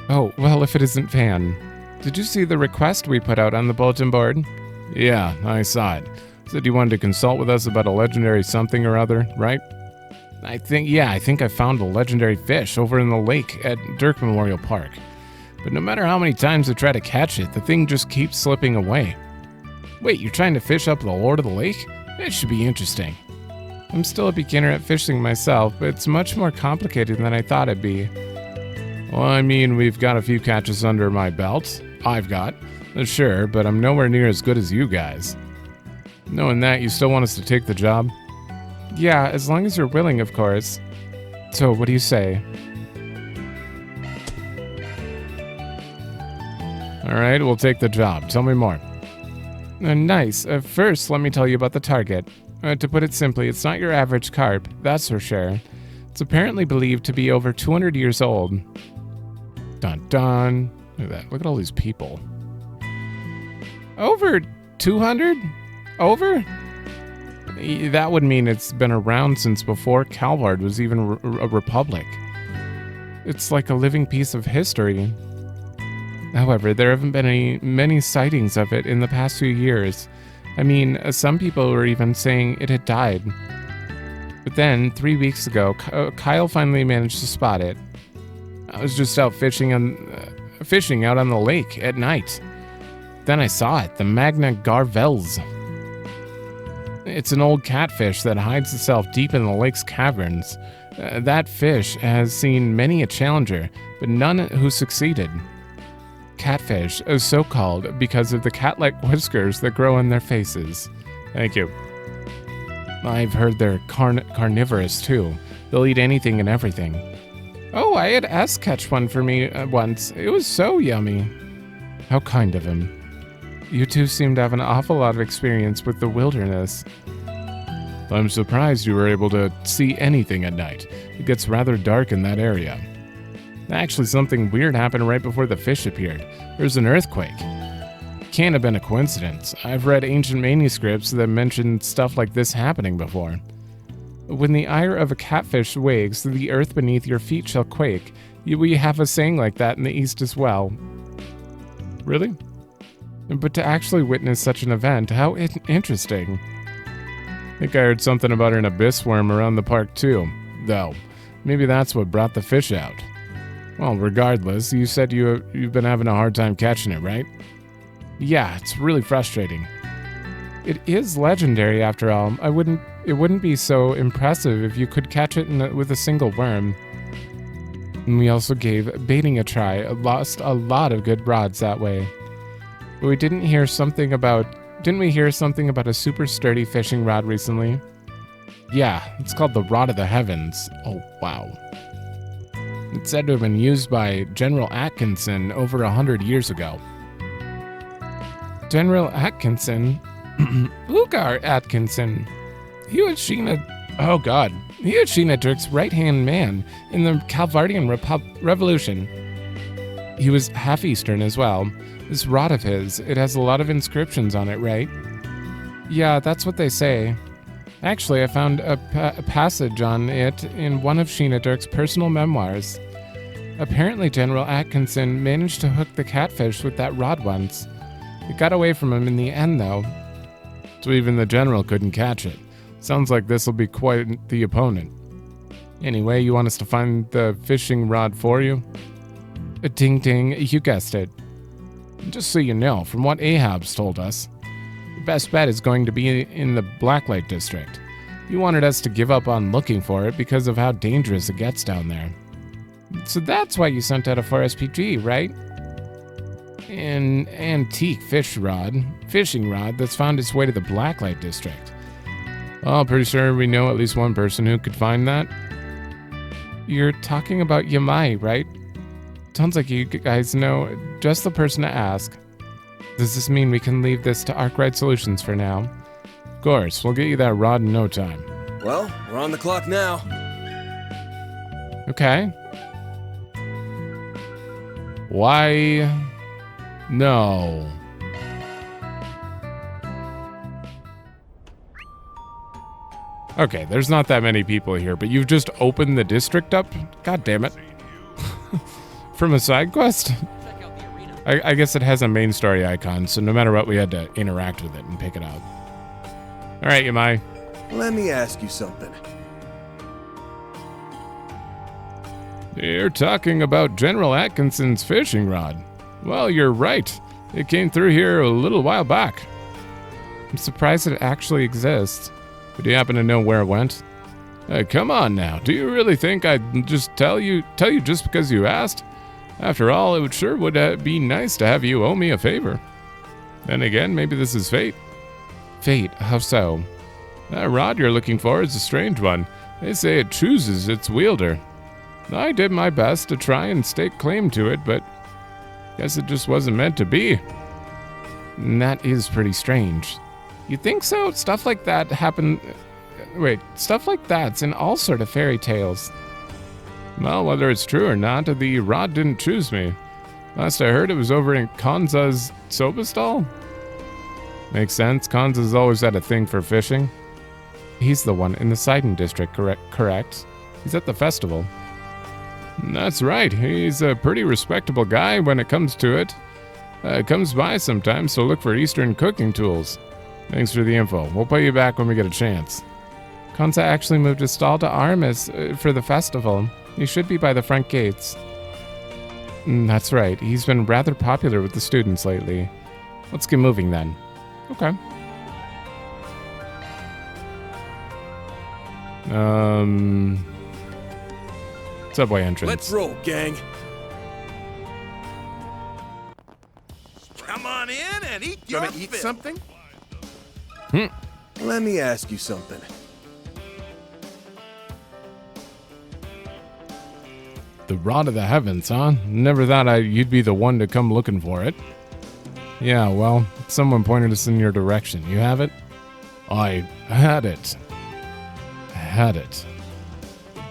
Oh, well, if it isn't Van. Did you see the request we put out on the bulletin board? Yeah, I saw it. Said you wanted to consult with us about a legendary something or other, right? I think I found a legendary fish over in the lake at Dirk Memorial Park. But no matter how many times I try to catch it, the thing just keeps slipping away. Wait, you're trying to fish up the Lord of the Lake? It should be interesting. I'm still a beginner at fishing myself, but it's much more complicated than I thought it'd be. Well, I mean, we've got a few catches under my belt. I've got. Sure, but I'm nowhere near as good as you guys. Knowing that, you still want us to take the job? Yeah, as long as you're willing, of course. So, what do you say? Alright, we'll take the job. Tell me more. Nice. First, let me tell you about the target. To put it simply, it's not your average carp, that's for sure. It's apparently believed to be over 200 years old. Dun dun. Look at that. Look at all these people. Over 200? Over? That would mean it's been around since before Calvard was even a republic. It's like a living piece of history. However, there haven't been many sightings of it in the past few years. I mean, some people were even saying it had died. But then, 3 weeks ago, Kyle finally managed to spot it. I was just out fishing out on the lake at night. Then I saw it, the Magna Garvels. It's an old catfish that hides itself deep in the lake's caverns. That fish has seen many a challenger, but none who succeeded. Catfish is so called because of the cat-like whiskers that grow on their faces. Thank you. I've heard they're carnivorous too. They'll eat anything and everything. Oh, I had S catch one for me once. It was so yummy. How kind of him. You two seem to have an awful lot of experience with the wilderness. I'm surprised you were able to see anything at night. It gets rather dark in that area. Actually, something weird happened right before the fish appeared. There was an earthquake. Can't have been a coincidence. I've read ancient manuscripts that mention stuff like this happening before. When the ire of a catfish wakes, the earth beneath your feet shall quake. We have a saying like that in the East as well. Really? But to actually witness such an event, how interesting. I think I heard something about an abyss worm around the park too, though. Maybe that's what brought the fish out. Well, regardless, you said you've been having a hard time catching it, right? Yeah, it's really frustrating. It is legendary after all. It wouldn't be so impressive if you could catch it with a single worm. And we also gave baiting a try. Lost a lot of good rods that way. But didn't we hear something about a super sturdy fishing rod recently? Yeah, it's called the Rod of the Heavens. Oh, wow. It's said to have been used by General Atkinson over 100 years ago. General Atkinson? Ugar Atkinson. He was Sheena Dirk's right-hand man in the Calvardian Revolution. He was half Eastern as well. This rod of his, it has a lot of inscriptions on it, right? Yeah, that's what they say. Actually, I found a passage on it in one of Sheena Dirk's personal memoirs. Apparently, General Atkinson managed to hook the catfish with that rod once. It got away from him in the end, though. So even the general couldn't catch it. Sounds like this will be quite the opponent. Anyway, you want us to find the fishing rod for you? Ding ding, you guessed it. Just so you know, from what Ahab's told us, the best bet is going to be in the Blacklight District. He wanted us to give up on looking for it because of how dangerous it gets down there. So that's why you sent out a 4SPG, right? An antique fishing rod that's found its way to the Blacklight District. Well, pretty sure we know at least one person who could find that. You're talking about Yamai, right? Sounds like you guys know just the person to ask. Does this mean we can leave this to Arkride Solutions for now? Of course, we'll get you that rod in no time. Well, we're on the clock now. Okay. Why? No. Okay, there's not that many people here, but you've just opened the district up? God damn it. From a side quest? I guess it has a main story icon, so no matter what, we had to interact with it and pick it up. Alright, Yamai. Let me ask you something. You're talking about General Atkinson's fishing rod. Well, you're right. It came through here a little while back. I'm surprised it actually exists. But do you happen to know where it went? Come on now. Do you really think I'd just tell you just because you asked? After all, it would be nice to have you owe me a favor. Then again, maybe this is fate. Fate? How so? That rod you're looking for is a strange one. They say it chooses its wielder. I did my best to try and stake claim to it, but guess it just wasn't meant to be. And that is pretty strange. You think so? Stuff like that stuff like that's in all sort of fairy tales. Well, whether it's true or not, the rod didn't choose me. Last I heard, it was over in Kanza's soba stall. Makes sense. Kanza's always had a thing for fishing. He's the one in the Sidon district, correct? He's at the festival. That's right. He's a pretty respectable guy when it comes to it. Comes by sometimes to look for Eastern cooking tools. Thanks for the info. We'll pay you back when we get a chance. Kanza actually moved his stall to Armis for the festival. He should be by the front gates. That's right. He's been rather popular with the students lately. Let's get moving then. Okay. Subway entrance. Let's roll, gang. Come on in and eat your Gonna eat fill. something? Hmm. Let me ask you something. The Rod of the Heavens, huh? Never thought you'd be the one to come looking for it. Yeah, well, someone pointed us in your direction. You have it? I had it.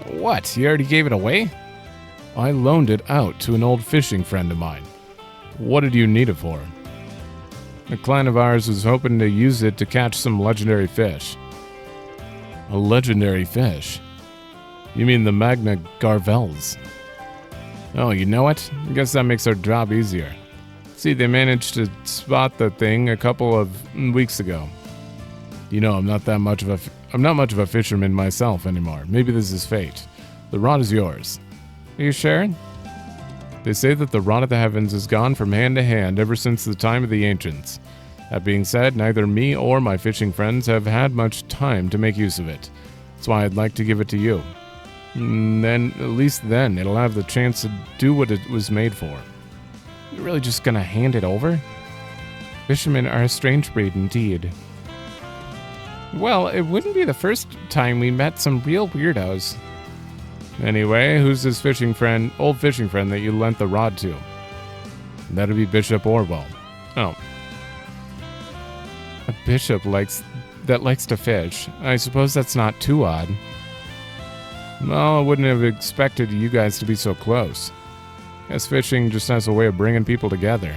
What? You already gave it away? I loaned it out to an old fishing friend of mine. What did you need it for? A client of ours was hoping to use it to catch some legendary fish. A legendary fish? You mean the Magna Garvels? Oh, you know it? I guess that makes our job easier. See, they managed to spot the thing a couple of weeks ago. You know, I'm not much of a fisherman myself anymore. Maybe this is fate. The rod is yours. Are you sure? They say that the Rod of the Heavens has gone from hand to hand ever since the time of the ancients. That being said, neither me or my fishing friends have had much time to make use of it. That's why I'd like to give it to you. And then, at least then, it'll have the chance to do what it was made for. You're really just gonna hand it over? Fishermen are a strange breed indeed. Well, it wouldn't be the first time we met some real weirdos. Anyway, who's this old fishing friend that you lent the rod to? That'd be Bishop Orwell. Oh. A bishop likes that likes to fish. I suppose that's not too odd. Well, I wouldn't have expected you guys to be so close. Guess fishing just has a way of bringing people together.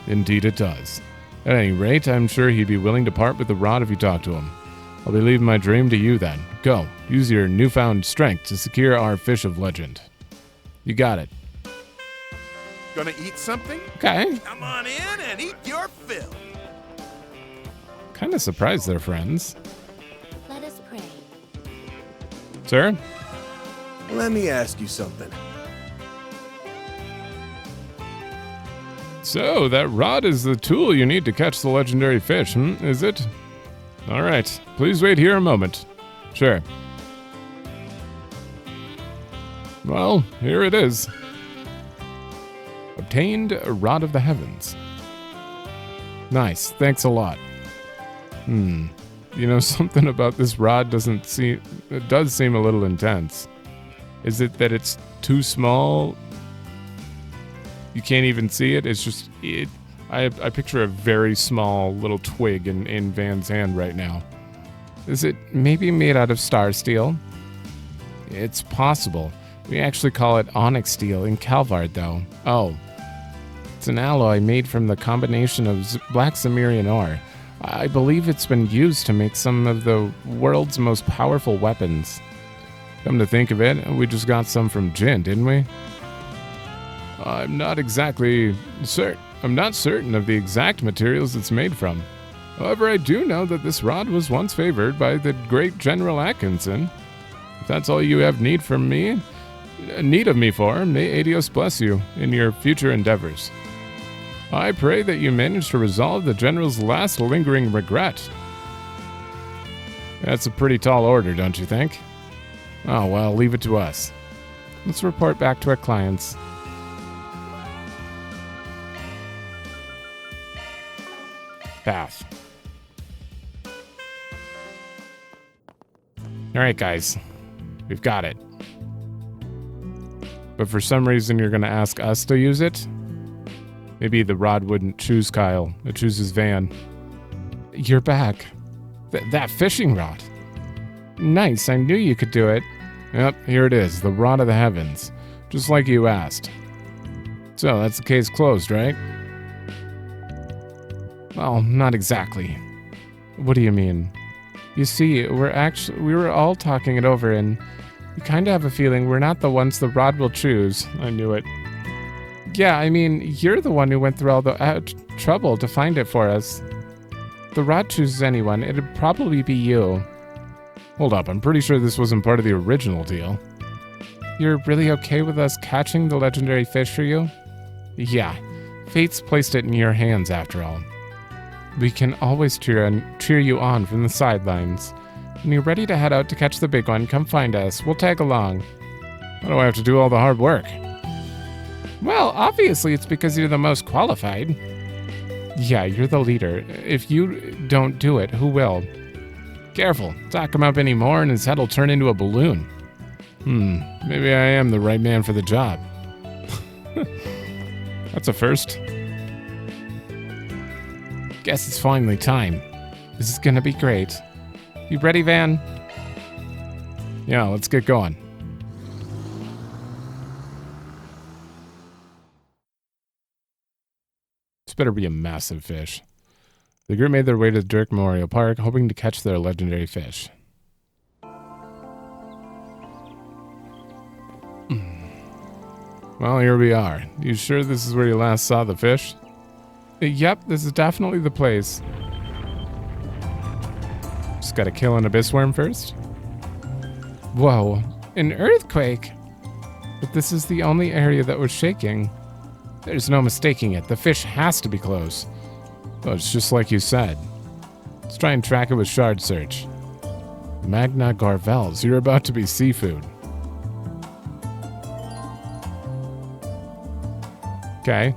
Indeed it does. At any rate, I'm sure he'd be willing to part with the rod if you talk to him. I'll be leaving my dream to you then. Go, use your newfound strength to secure our fish of legend. You got it. Gonna eat something? Okay. Come on in and eat your fill. Kind of surprised they're friends. Let us pray. Sir? Let me ask you something. So, that rod is the tool you need to catch the legendary fish, is it? Alright, please wait here a moment. Sure. Well, here it is. Obtained a Rod of the Heavens. Nice, thanks a lot. You know, something about this rod does seem a little intense. Is it that it's too small? You can't even see it? It's just, I picture a very small little twig in Van's hand right now. Is it maybe made out of star steel? It's possible. We actually call it onyx steel in Calvard, though. Oh. It's an alloy made from the combination of black Cimmerian ore. I believe it's been used to make some of the world's most powerful weapons. Come to think of it, we just got some from Jin, didn't we? I'm not certain of the exact materials it's made from. However, I do know that this rod was once favored by the great General Atkinson. If that's all you have need of me for, may Adios bless you in your future endeavors. I pray that you manage to resolve the General's last lingering regret. That's a pretty tall order, don't you think? Oh, well, leave it to us. Let's report back to our clients. Path. Alright, guys. We've got it. But for some reason, you're going to ask us to use it? Maybe the rod wouldn't choose Kyle. It chooses Van. You're back. That fishing rod. Nice, I knew you could do it. Yep, here it is, the Rod of the Heavens. Just like you asked. So, that's the case closed, right? Well, not exactly. What do you mean? You see, we were all talking it over and we kind of have a feeling we're not the ones the rod will choose. I knew it. Yeah, I mean, you're the one who went through all the trouble to find it for us. If the rod chooses anyone, it'd probably be you. Hold up, I'm pretty sure this wasn't part of the original deal. You're really okay with us catching the legendary fish for you? Yeah, fate's placed it in your hands after all. We can always cheer you on from the sidelines. When you're ready to head out to catch the big one, come find us. We'll tag along. Why do I have to do all the hard work? Well, obviously it's because you're the most qualified. Yeah, you're the leader. If you don't do it, who will? Careful, talk him up anymore and his head will turn into a balloon. Maybe I am the right man for the job. That's a first. Guess it's finally time. This is gonna be great. You ready, Van? Yeah, let's get going. This better be a massive fish. The group made their way to the Dirk Memorial Park, hoping to catch their legendary fish. Well, here we are. You sure this is where you last saw the fish? Yep, this is definitely the place. Just gotta kill an abyss worm first. Whoa, an earthquake! But this is the only area that was shaking. There's no mistaking it. The fish has to be close. Oh, it's just like you said. Let's try and track it with shard search. Magna Garvels, you're about to be seafood. Okay.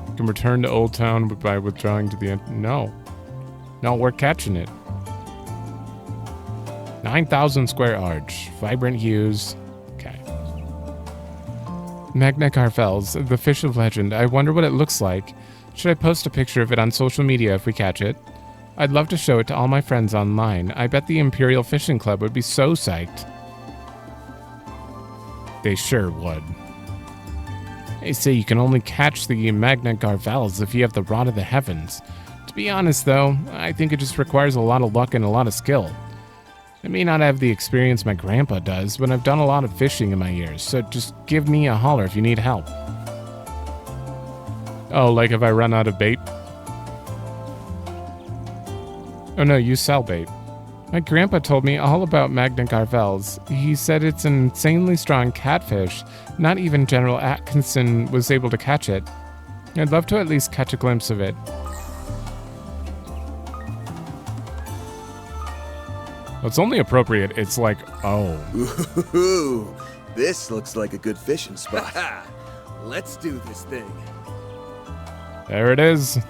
You can return to Old Town by withdrawing to the end. No, we're catching it. 9,000 square arch. Vibrant hues. Okay. Magna Garvels, the fish of legend. I wonder what it looks like. Should I post a picture of it on social media if we catch it? I'd love to show it to all my friends online. I bet the Imperial Fishing Club would be so psyched. They sure would. They say you can only catch the Magna Garvels if you have the Rod of the Heavens. To be honest, though, I think it just requires a lot of luck and a lot of skill. I may not have the experience my grandpa does, but I've done a lot of fishing in my years, so just give me a holler if you need help. Oh, like if I run out of bait? Oh no, you sell bait. My grandpa told me all about Magna Garvels. He said it's an insanely strong catfish. Not even General Atkinson was able to catch it. I'd love to at least catch a glimpse of it. It's only appropriate. It's like, oh. Ooh, this looks like a good fishing spot. Let's do this thing. There it is.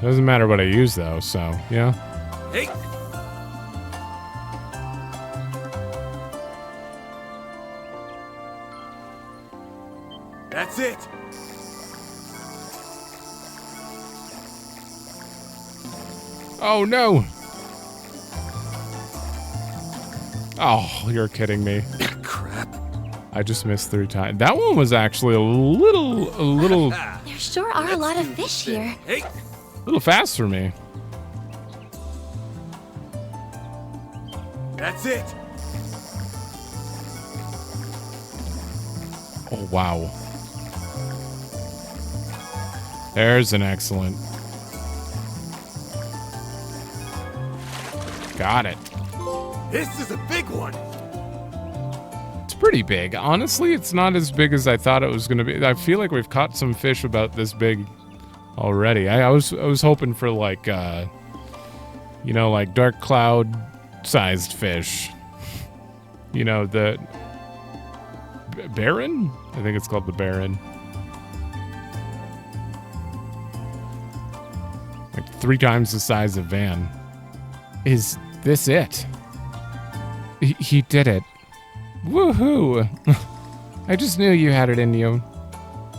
Doesn't matter what I use though, so yeah. Hey! That's it! Oh no! Oh, you're kidding me. Crap. I just missed 3 times. That one was actually a little There sure are a lot of fish here. Hey! fast for me. That's it! Oh, wow. There's an excellent. Got it. This is a big one! It's pretty big. Honestly, it's not as big as I thought it was going to be. I feel like we've caught some fish about this big already. I was hoping for like, you know, like dark cloud sized fish. You know, the Baron? I think it's called the Baron. Like 3 times the size of Van. Is this it? He did it. Woohoo! I just knew you had it in you.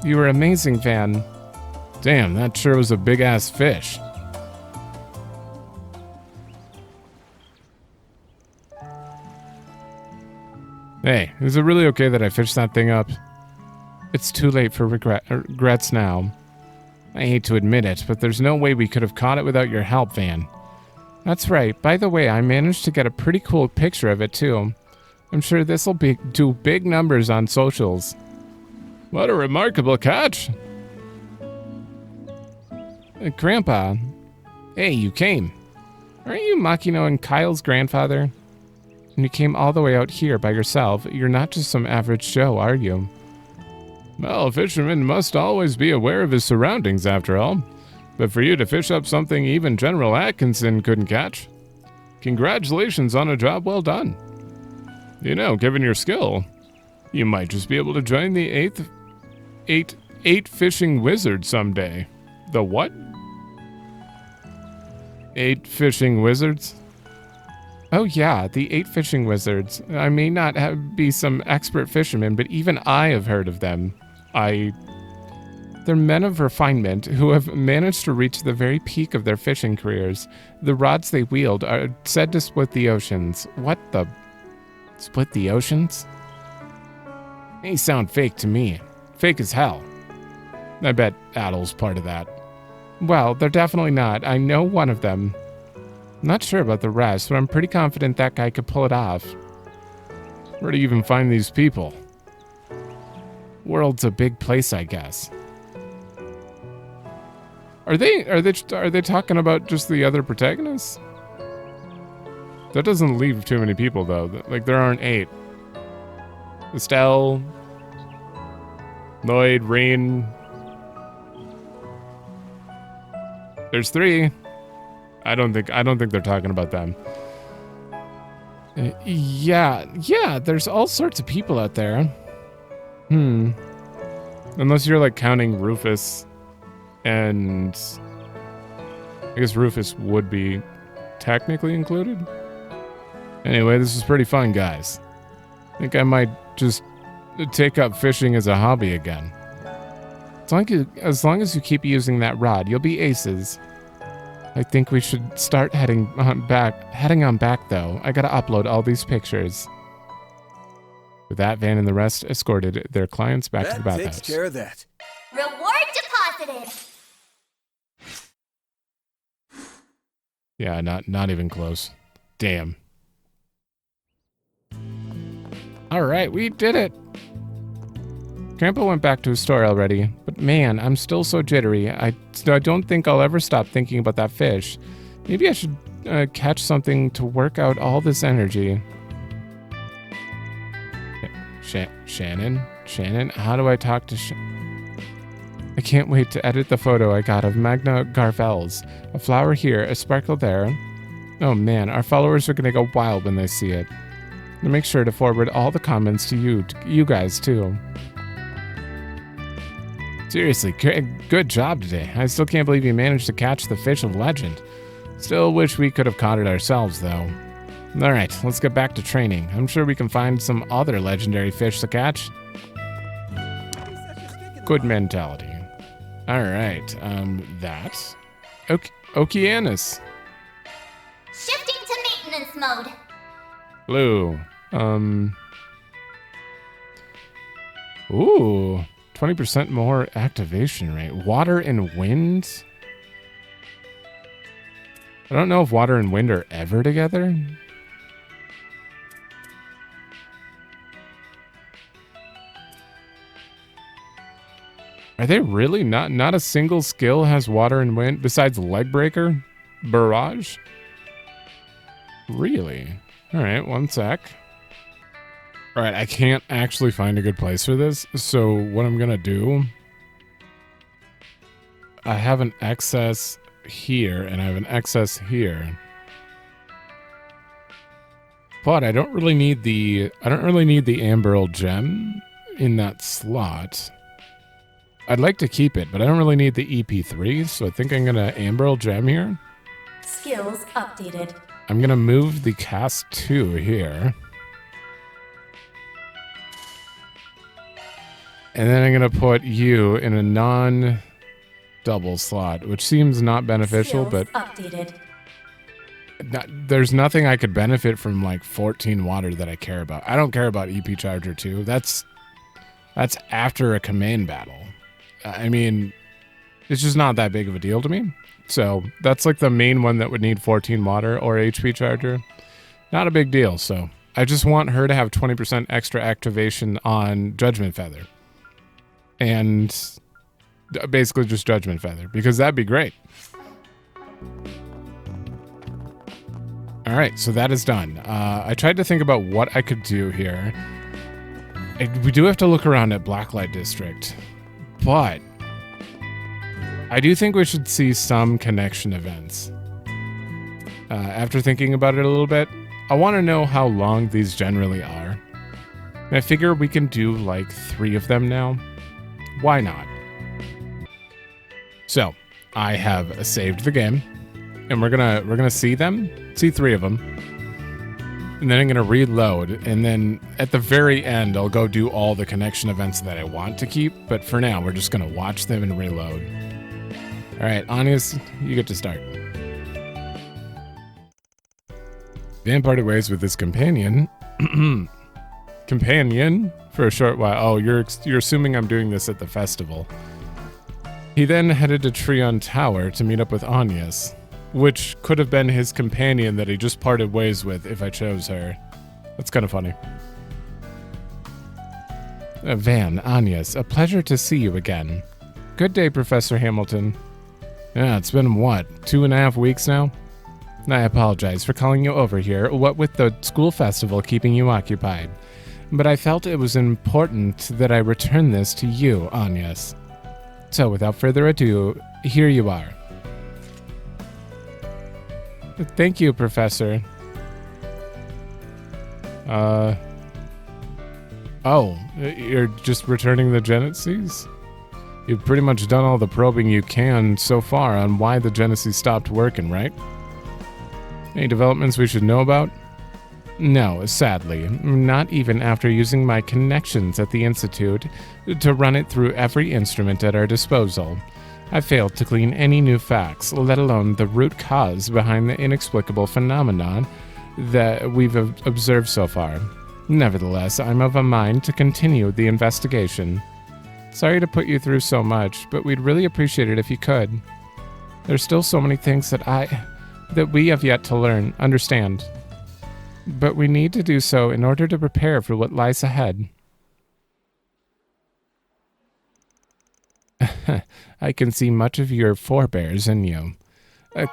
You were amazing, Van. Damn, that sure was a big-ass fish. Hey, is it really okay that I fished that thing up? It's too late for regrets now. I hate to admit it, but there's no way we could have caught it without your help, Van. That's right. By the way, I managed to get a pretty cool picture of it, too. I'm sure this'll do big numbers on socials. What a remarkable catch! Grandpa. Hey, you came. Aren't you Makino and Kyle's grandfather? And you came all the way out here by yourself. You're not just some average Joe, are you? Well, a fisherman must always be aware of his surroundings, after all. But for you to fish up something even General Atkinson couldn't catch, congratulations on a job well done. You know, given your skill, you might just be able to join the eight fishing wizards someday. The what? 8 fishing wizards? Oh yeah, the 8 fishing wizards. I may not be some expert fisherman, but even I have heard of them. They're men of refinement who have managed to reach the very peak of their fishing careers. The rods they wield are said to split the oceans. What the? Split the oceans? They sound fake to me. Fake as hell. I bet Adel's part of that. Well, they're definitely not. I know one of them. Not sure about the rest, but I'm pretty confident that guy could pull it off. Where do you even find these people? World's a big place, I guess. Are they talking about just the other protagonists? That doesn't leave too many people though. Like there aren't 8. Estelle, Lloyd, Rain. There's 3. I don't think they're talking about them. Yeah, there's all sorts of people out there. Unless you're like counting Rufus, and I guess Rufus would be technically included. Anyway, this is pretty fun, guys. I think I might just take up fishing as a hobby again. As long as you keep using that rod, you'll be aces. I think we should start heading on back, though. I gotta upload all these pictures. With that, Van and the rest escorted their clients back to the bathhouse. That takes care of that. Reward deposited. Yeah, not even close. Damn. All right, we did it. Grandpa went back to his store already, but man, I'm still so jittery. I don't think I'll ever stop thinking about that fish. Maybe I should catch something to work out all this energy. Shannon, how do I talk to I can't wait to edit the photo I got of Magna Garvels. A flower here, a sparkle there. Oh man, our followers are gonna go wild when they see it. And make sure to forward all the comments to you guys too. Seriously, good job today. I still can't believe you managed to catch the fish of legend. Still wish we could have caught it ourselves, though. Alright, let's get back to training. I'm sure we can find some other legendary fish to catch. Good mentality. Alright, that. Okeanos. Shifting to maintenance mode. Blue. Ooh. 20% more activation rate. Water and wind? I don't know if water and wind are ever together. Are they really? Not a single skill has water and wind besides leg breaker? Barrage? Really? Alright, one sec. Alright, I can't actually find a good place for this, so what I'm gonna do... I have an excess here, and I have an excess here. But I don't really need the Amberl gem in that slot. I'd like to keep it, but I don't really need the EP3, so I think I'm gonna Amberl gem here. Skills updated. I'm gonna move the cast 2 here. And then I'm going to put you in a non-double slot, which seems not beneficial, Skills but updated. There's nothing I could benefit from like 14 water that I care about. I don't care about EP Charger 2. That's after a command battle. I mean, it's just not that big of a deal to me. So that's like the main one that would need 14 water or HP Charger. Not a big deal, so I just want her to have 20% extra activation on Judgment Feather. And basically just Judgment Feather, because that'd be great. All right, so that is done. I tried to think about what I could do here. We do have to look around at Blacklight District, but I do think we should see some connection events. After thinking about it a little bit, I want to know how long these generally are. And I figure we can do like 3 of them now. Why not? So, I have saved the game, and we're gonna see 3 of them, and then I'm gonna reload, and then at the very end, I'll go do all the connection events that I want to keep. But for now, we're just gonna watch them and reload. All right, Anius, you get to start. Van parted ways with his companion. Companion for a short while. Oh, you're assuming I'm doing this at the festival. He then headed to Trion Tower to meet up with Anius, which could have been his companion that he just parted ways with if I chose her. That's kind of funny. Van, Anius, a pleasure to see you again. Good day, Professor Hamilton. Yeah, it's been, what, 2.5 weeks now? I apologize for calling you over here, what with the school festival keeping you occupied. But I felt it was important that I return this to you, Anius. So without further ado, here you are. Thank you, Professor. Oh, you're just returning the Genesis? You've pretty much done all the probing you can so far on why the Genesis stopped working, right? Any developments we should know about? No, sadly, not even after using my connections at the Institute to run it through every instrument at our disposal. I failed to glean any new facts, let alone the root cause behind the inexplicable phenomenon that we've observed so far. Nevertheless, I'm of a mind to continue the investigation. Sorry to put you through so much, but we'd really appreciate it if you could. There's still so many things that we have yet to learn, understand. But we need to do so in order to prepare for what lies ahead. I can see much of your forebears in you.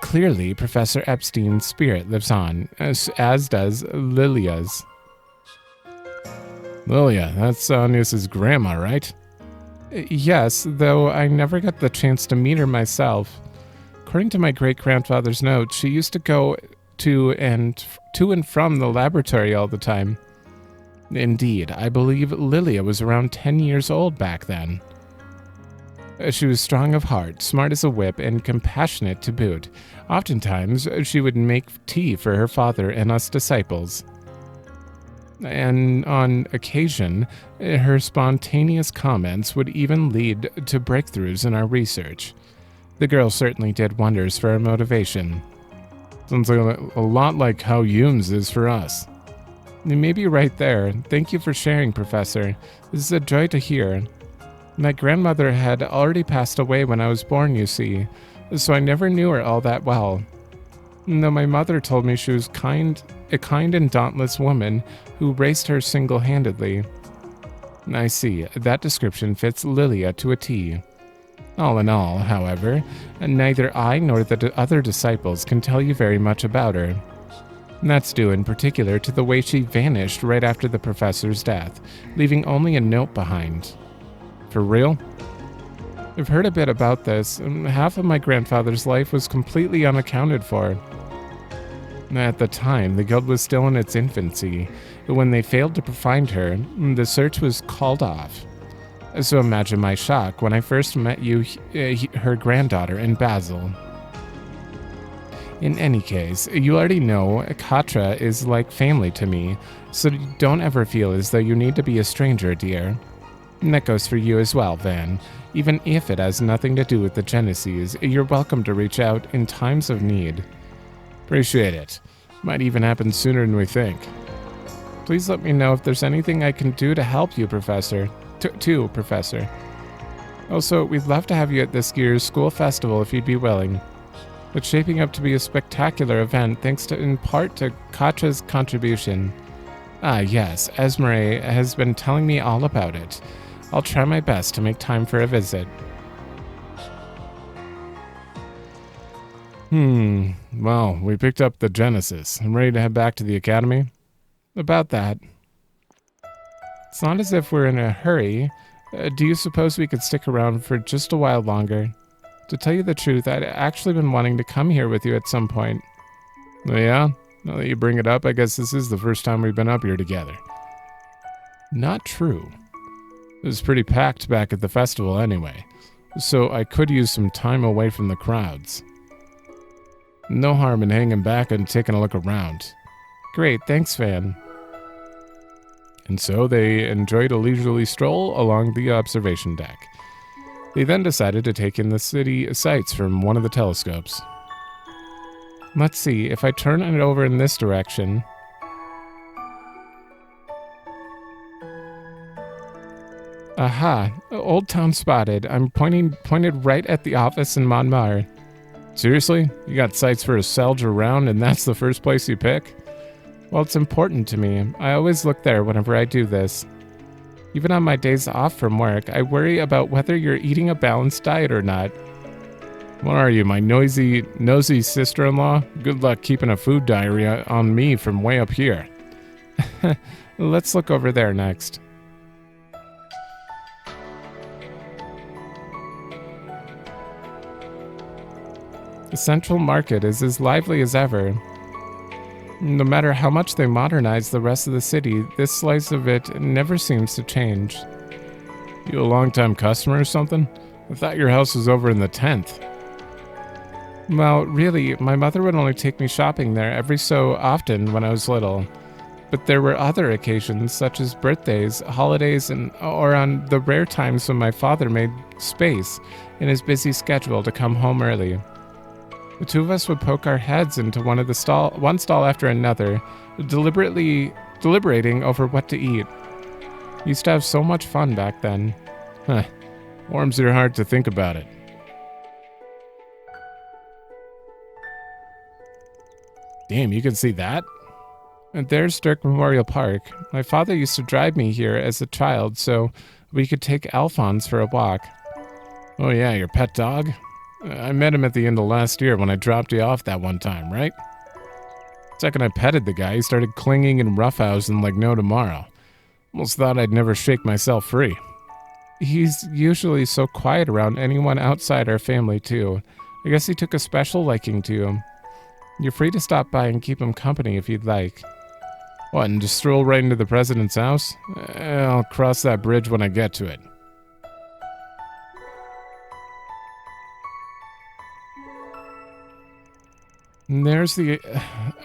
Clearly, Professor Epstein's spirit lives on, as does Lilia's. Lilia, that's Anya's grandma, right? Yes, though I never got the chance to meet her myself. According to my great-grandfather's notes, she used to go to and from the laboratory all the time. Indeed, I believe Lilia was around 10 years old back then. She was strong of heart, smart as a whip, and compassionate to boot. Oftentimes, she would make tea for her father and us disciples. And on occasion, her spontaneous comments would even lead to breakthroughs in our research. The girl certainly did wonders for our motivation. Sounds like a lot like how Hume's is for us. You may be right there. Thank you for sharing, Professor. This is a joy to hear. My grandmother had already passed away when I was born, you see, so I never knew her all that well. Though my mother told me she was a kind and dauntless woman who raised her single-handedly. I see, that description fits Lilia to a T. All in all, however, neither I nor the other disciples can tell you very much about her. That's due in particular to the way she vanished right after the professor's death, leaving only a note behind. For real? I've heard a bit about this, and half of my grandfather's life was completely unaccounted for. At the time, the guild was still in its infancy. When they failed to find her, the search was called off. So imagine my shock when I first met you, her granddaughter, and Basil. In any case, you already know Katra is like family to me, so don't ever feel as though you need to be a stranger, dear. And that goes for you as well, Van. Even if it has nothing to do with the Genesis, you're welcome to reach out in times of need. Appreciate it. Might even happen sooner than we think. Please let me know if there's anything I can do to help you, Professor. Professor. Also, we'd love to have you at this year's school festival if you'd be willing. It's shaping up to be a spectacular event thanks in part to Katra's contribution. Ah, yes, Esmeralda has been telling me all about it. I'll try my best to make time for a visit. Well, we picked up the Genesis. I'm ready to head back to the academy. About that. It's not as if we're in a hurry. Do you suppose we could stick around for just a while longer? To tell you the truth, I'd actually been wanting to come here with you at some point. Oh, yeah? Now that you bring it up, I guess this is the first time we've been up here together. Not true. It was pretty packed back at the festival anyway, so I could use some time away from the crowds. No harm in hanging back and taking a look around. Great, thanks, Van. And so they enjoyed a leisurely stroll along the observation deck. They then decided to take in the city sights from one of the telescopes. Let's see, if I turn it over in this direction... Aha, Old Town spotted. I'm pointed right at the office in Montmartre. Seriously? You got sights for a selge around and that's the first place you pick? Well, it's important to me. I always look there whenever I do this. Even on my days off from work, I worry about whether you're eating a balanced diet or not. What are you, my nosy sister-in-law? Good luck keeping a food diary on me from way up here. Let's look over there next. The Central Market is as lively as ever. No matter how much they modernize the rest of the city, this slice of it never seems to change. You a long-time customer or something? I thought your house was over in the 10th. Well, really, my mother would only take me shopping there every so often when I was little. But there were other occasions, such as birthdays, holidays, or on the rare times when my father made space in his busy schedule to come home early. The two of us would poke our heads into one stall after another, deliberating over what to eat. We used to have so much fun back then. Huh. Warms your heart to think about it. Damn, you can see that? And there's Dirk Memorial Park. My father used to drive me here as a child so we could take Alphonse for a walk. Oh yeah, your pet dog? I met him at the end of last year when I dropped you off that one time, right? The second I petted the guy, he started clinging and roughhousing like no tomorrow. Almost thought I'd never shake myself free. He's usually so quiet around anyone outside our family too. I guess he took a special liking to him. You're free to stop by and keep him company if you'd like. What, and just stroll right into the president's house? I'll cross that bridge when I get to it. And there's the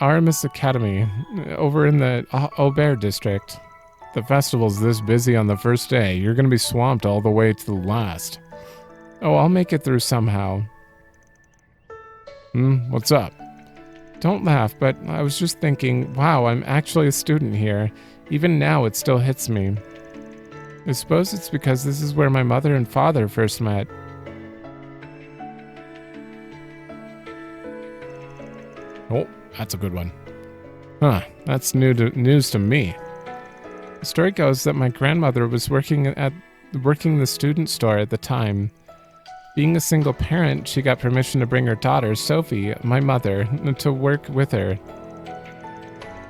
Aramis Academy over in the Aubert district. The festival's this busy on the first day. You're going to be swamped all the way to the last. Oh, I'll make it through somehow. What's up? Don't laugh, but I was just thinking, wow, I'm actually a student here. Even now, it still hits me. I suppose it's because this is where my mother and father first met. Oh, that's a good one. Huh, that's news to me. The story goes that my grandmother was working the student store at the time. Being a single parent, she got permission to bring her daughter, Sophie, my mother, to work with her.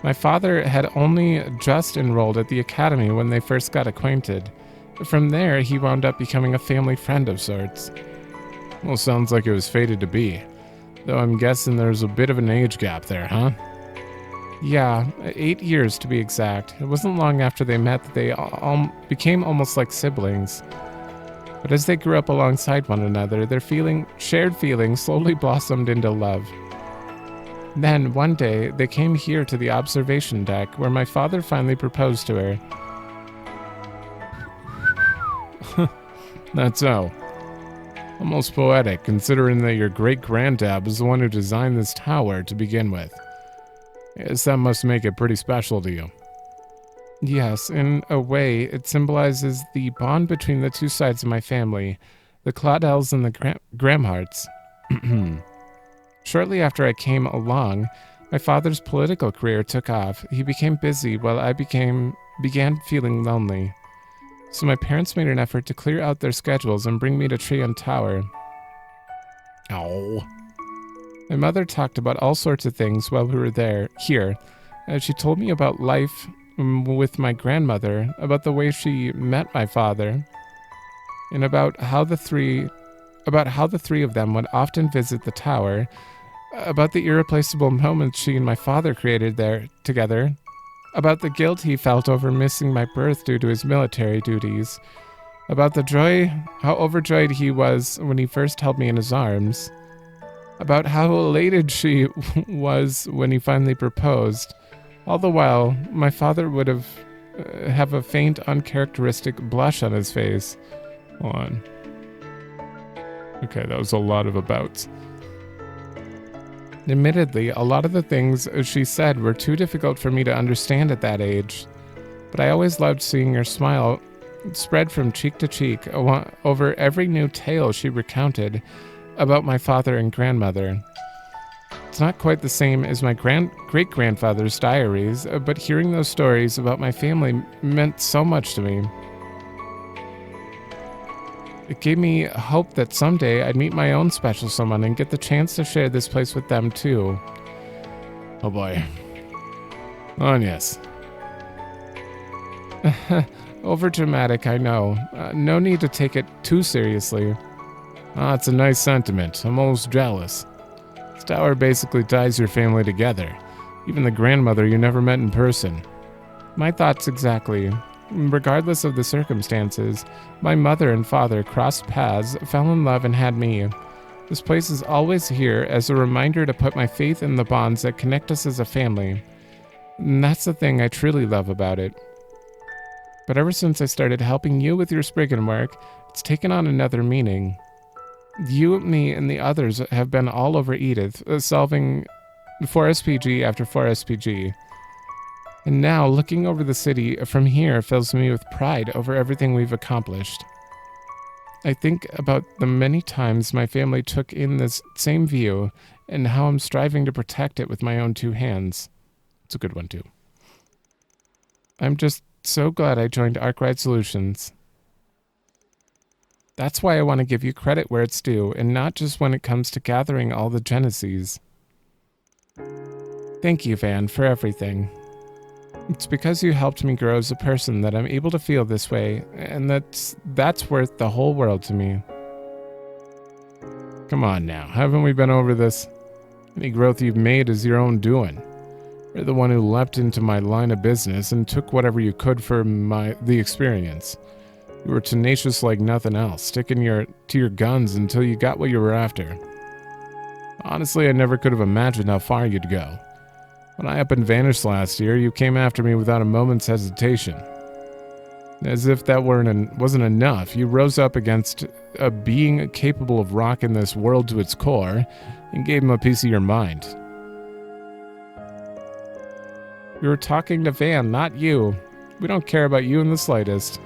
My father had only just enrolled at the academy when they first got acquainted. From there, he wound up becoming a family friend of sorts. Well, sounds like it was fated to be. Though I'm guessing there's a bit of an age gap there, huh? Yeah, 8 years to be exact. It wasn't long after they met that they became almost like siblings. But as they grew up alongside one another, their shared feelings slowly blossomed into love. Then, one day, they came here to the observation deck, where my father finally proposed to her. That's so. Almost poetic, considering that your great-granddad was the one who designed this tower to begin with. Yes, that must make it pretty special to you. Yes, in a way, it symbolizes the bond between the two sides of my family, the Claudels and the Gramharts. Shortly after I came along, my father's political career took off. He became busy while I began feeling lonely. So my parents made an effort to clear out their schedules and bring me to Trion Tower. Oh. My mother talked about all sorts of things while we were here. She told me about life with my grandmother, about the way she met my father, and about how the three of them would often visit the tower, about the irreplaceable moments she and my father created there together, about the guilt he felt over missing my birth due to his military duties, about the joy, how overjoyed he was when he first held me in his arms, about how elated she was when he finally proposed. All the while, my father would have a faint, uncharacteristic blush on his face. Hold on. Okay, that was a lot of abouts. Admittedly, a lot of the things she said were too difficult for me to understand at that age, but I always loved seeing her smile spread from cheek to cheek over every new tale she recounted about my father and grandmother. It's not quite the same as my great-grandfather's diaries, but hearing those stories about my family meant so much to me. It gave me hope that someday I'd meet my own special someone and get the chance to share this place with them too. Oh boy. Oh yes. Over dramatic, I know. No need to take it too seriously. It's a nice sentiment. I'm almost jealous. This tower basically ties your family together. Even the grandmother you never met in person. My thoughts exactly. Regardless of the circumstances, my mother and father crossed paths, fell in love, and had me. This place is always here as a reminder to put my faith in the bonds that connect us as a family. And that's the thing I truly love about it. But ever since I started helping you with your spriggan work, it's taken on another meaning. You, me, and the others have been all over Edith, solving 4SPG after 4SPG. And now, looking over the city from here fills me with pride over everything we've accomplished. I think about the many times my family took in this same view and how I'm striving to protect it with my own two hands. It's a good one, too. I'm just so glad I joined Arkride Solutions. That's why I want to give you credit where it's due, and not just when it comes to gathering all the Genesees. Thank you, Van, for everything. It's because you helped me grow as a person that I'm able to feel this way, and that's worth the whole world to me. Come on now, haven't we been over this? Any growth you've made is your own doing. You're the one who leapt into my line of business and took whatever you could for the experience. You were tenacious like nothing else, sticking to your guns until you got what you were after. Honestly, I never could have imagined how far you'd go. When I up and vanished last year, you came after me without a moment's hesitation. As if that wasn't enough, you rose up against a being capable of rocking this world to its core and gave him a piece of your mind. We were talking to Van, not you. We don't care about you in the slightest.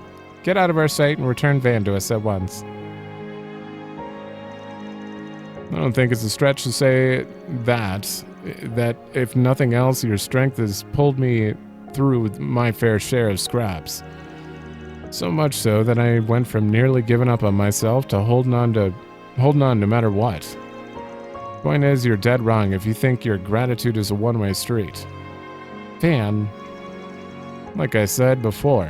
Get out of our sight and return Van to us at once. I don't think it's a stretch to say that if nothing else, your strength has pulled me through my fair share of scraps. So much so that I went from nearly giving up on myself to holding on no matter what. Point is, you're dead wrong if you think your gratitude is a one-way street. Van, like I said before,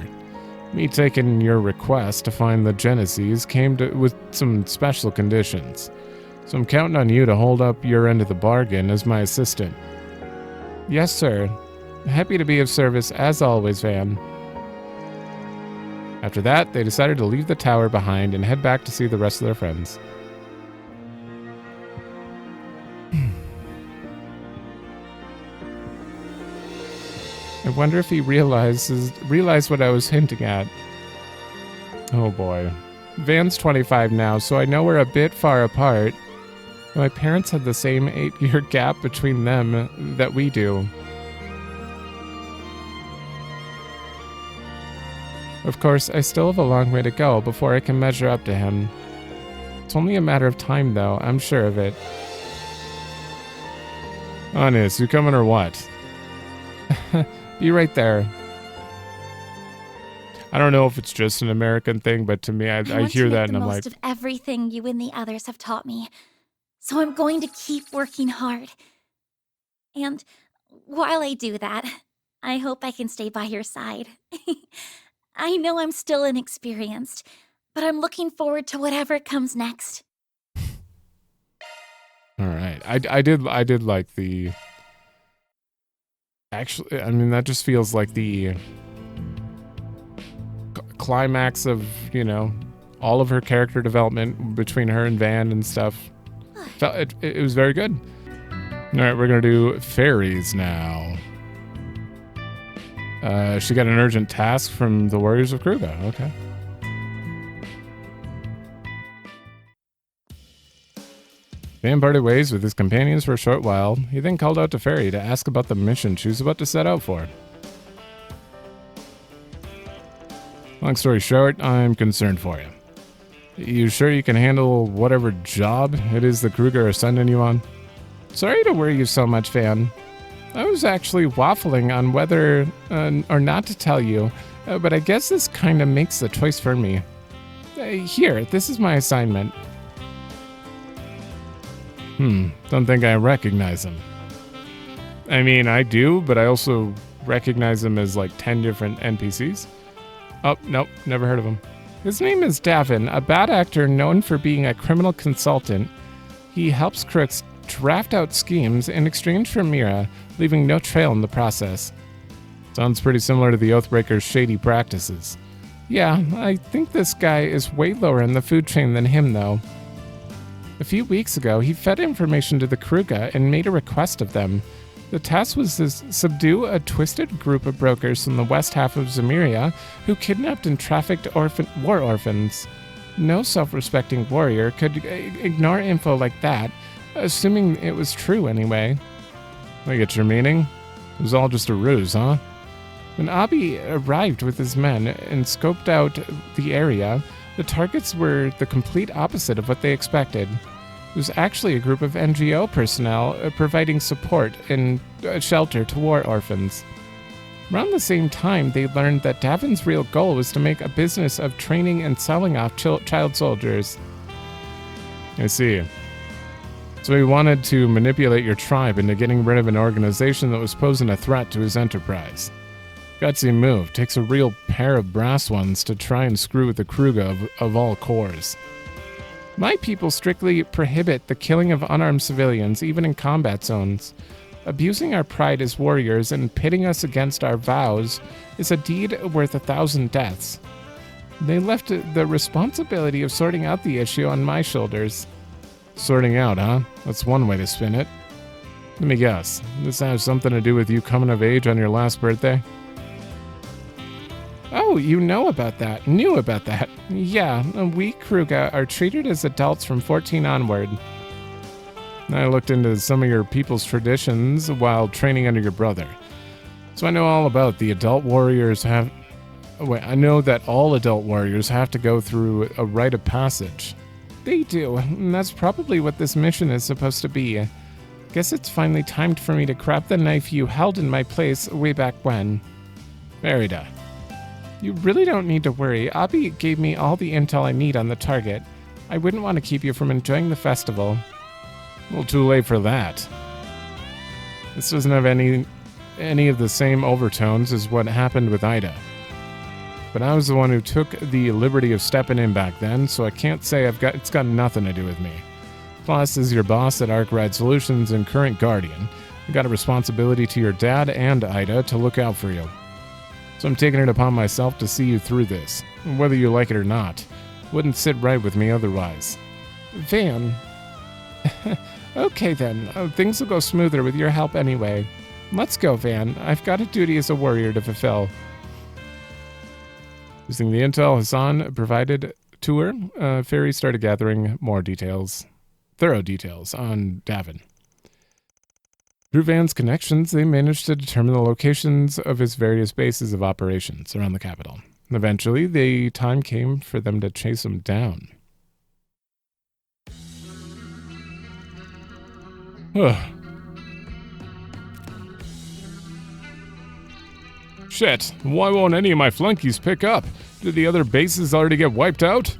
me taking your request to find the Genesees came with some special conditions. So I'm counting on you to hold up your end of the bargain as my assistant. Yes, sir. Happy to be of service as always, Van. After that, they decided to leave the tower behind and head back to see the rest of their friends. I wonder if he realized what I was hinting at. Oh boy. Van's 25 now, so I know we're a bit far apart. My parents had the same 8-year gap between them that we do. Of course, I still have a long way to go before I can measure up to him. It's only a matter of time, though, I'm sure of it. Honest, you coming or what? Be right there. I don't know if it's just an American thing, but to me, I hear that and I'm like... I want to make the most of everything you and the others have taught me. So I'm going to keep working hard. And while I do that, I hope I can stay by your side. I know I'm still inexperienced, but I'm looking forward to whatever comes next. All right. I did like the... Actually, I mean, that just feels like the climax of, you know, all of her character development between her and Van and stuff. It was very good. All right, we're going to do fairies now. She got an urgent task from the Warriors of Kruga. Okay. Van parted ways with his companions for a short while. He then called out to Fairy to ask about the mission she was about to set out for. Long story short, I'm concerned for you. You sure you can handle whatever job it is the Kruger are sending you on? Sorry to worry you so much, Van. I was actually waffling on whether or not to tell you, but I guess this kind of makes the choice for me. Here, this is my assignment. Don't think I recognize him. I mean, I do, but I also recognize him as like 10 different NPCs. Oh, nope, never heard of him. His name is Davin, a bad actor known for being a criminal consultant. He helps crooks draft out schemes in exchange for Mira, leaving no trail in the process. Sounds pretty similar to the Oathbreaker's shady practices. Yeah, I think this guy is way lower in the food chain than him, though. A few weeks ago, he fed information to the Kruga and made a request of them. The task was to subdue a twisted group of brokers from the west half of Zemuria who kidnapped and trafficked war orphans. No self-respecting warrior could ignore info like that, assuming it was true anyway. I get your meaning. It was all just a ruse, huh? When Abi arrived with his men and scoped out the area, the targets were the complete opposite of what they expected. It was actually a group of NGO personnel providing support and shelter to war orphans. Around the same time, they learned that Davin's real goal was to make a business of training and selling off child soldiers. I see. So he wanted to manipulate your tribe into getting rid of an organization that was posing a threat to his enterprise. Gutsy move. Takes a real pair of brass ones to try and screw with the Kruga of all cores. My people strictly prohibit the killing of unarmed civilians, even in combat zones. Abusing our pride as warriors and pitting us against our vows is a deed worth 1,000 deaths. They left the responsibility of sorting out the issue on my shoulders. Sorting out, huh? That's one way to spin it. Let me guess. This has something to do with you coming of age on your last birthday? Oh, you know about that. Knew about that. Yeah, we Kruga are treated as adults from 14 onward. I looked into some of your people's traditions while training under your brother. So I know all about the adult warriors have... Wait, I know that all adult warriors have to go through a rite of passage. They do, and that's probably what this mission is supposed to be. Guess it's finally time for me to grab the knife you held in my place way back when. Merida. You really don't need to worry. Abi gave me all the intel I need on the target. I wouldn't want to keep you from enjoying the festival. Well, too late for that. This doesn't have any of the same overtones as what happened with Ida. But I was the one who took the liberty of stepping in back then, so I can't say it's got nothing to do with me. Plus, as your boss at Arkride Solutions and current guardian, I got a responsibility to your dad and Ida to look out for you. So I'm taking it upon myself to see you through this, whether you like it or not. Wouldn't sit right with me otherwise. Van. Okay then, things will go smoother with your help anyway. Let's go, Van. I've got a duty as a warrior to fulfill. Using the intel Hassan provided to her, Fairy started gathering more thorough details on Davin. Through Van's connections, they managed to determine the locations of his various bases of operations around the capital. Eventually, the time came for them to chase him down. Shit, why won't any of my flunkies pick up? Did the other bases already get wiped out?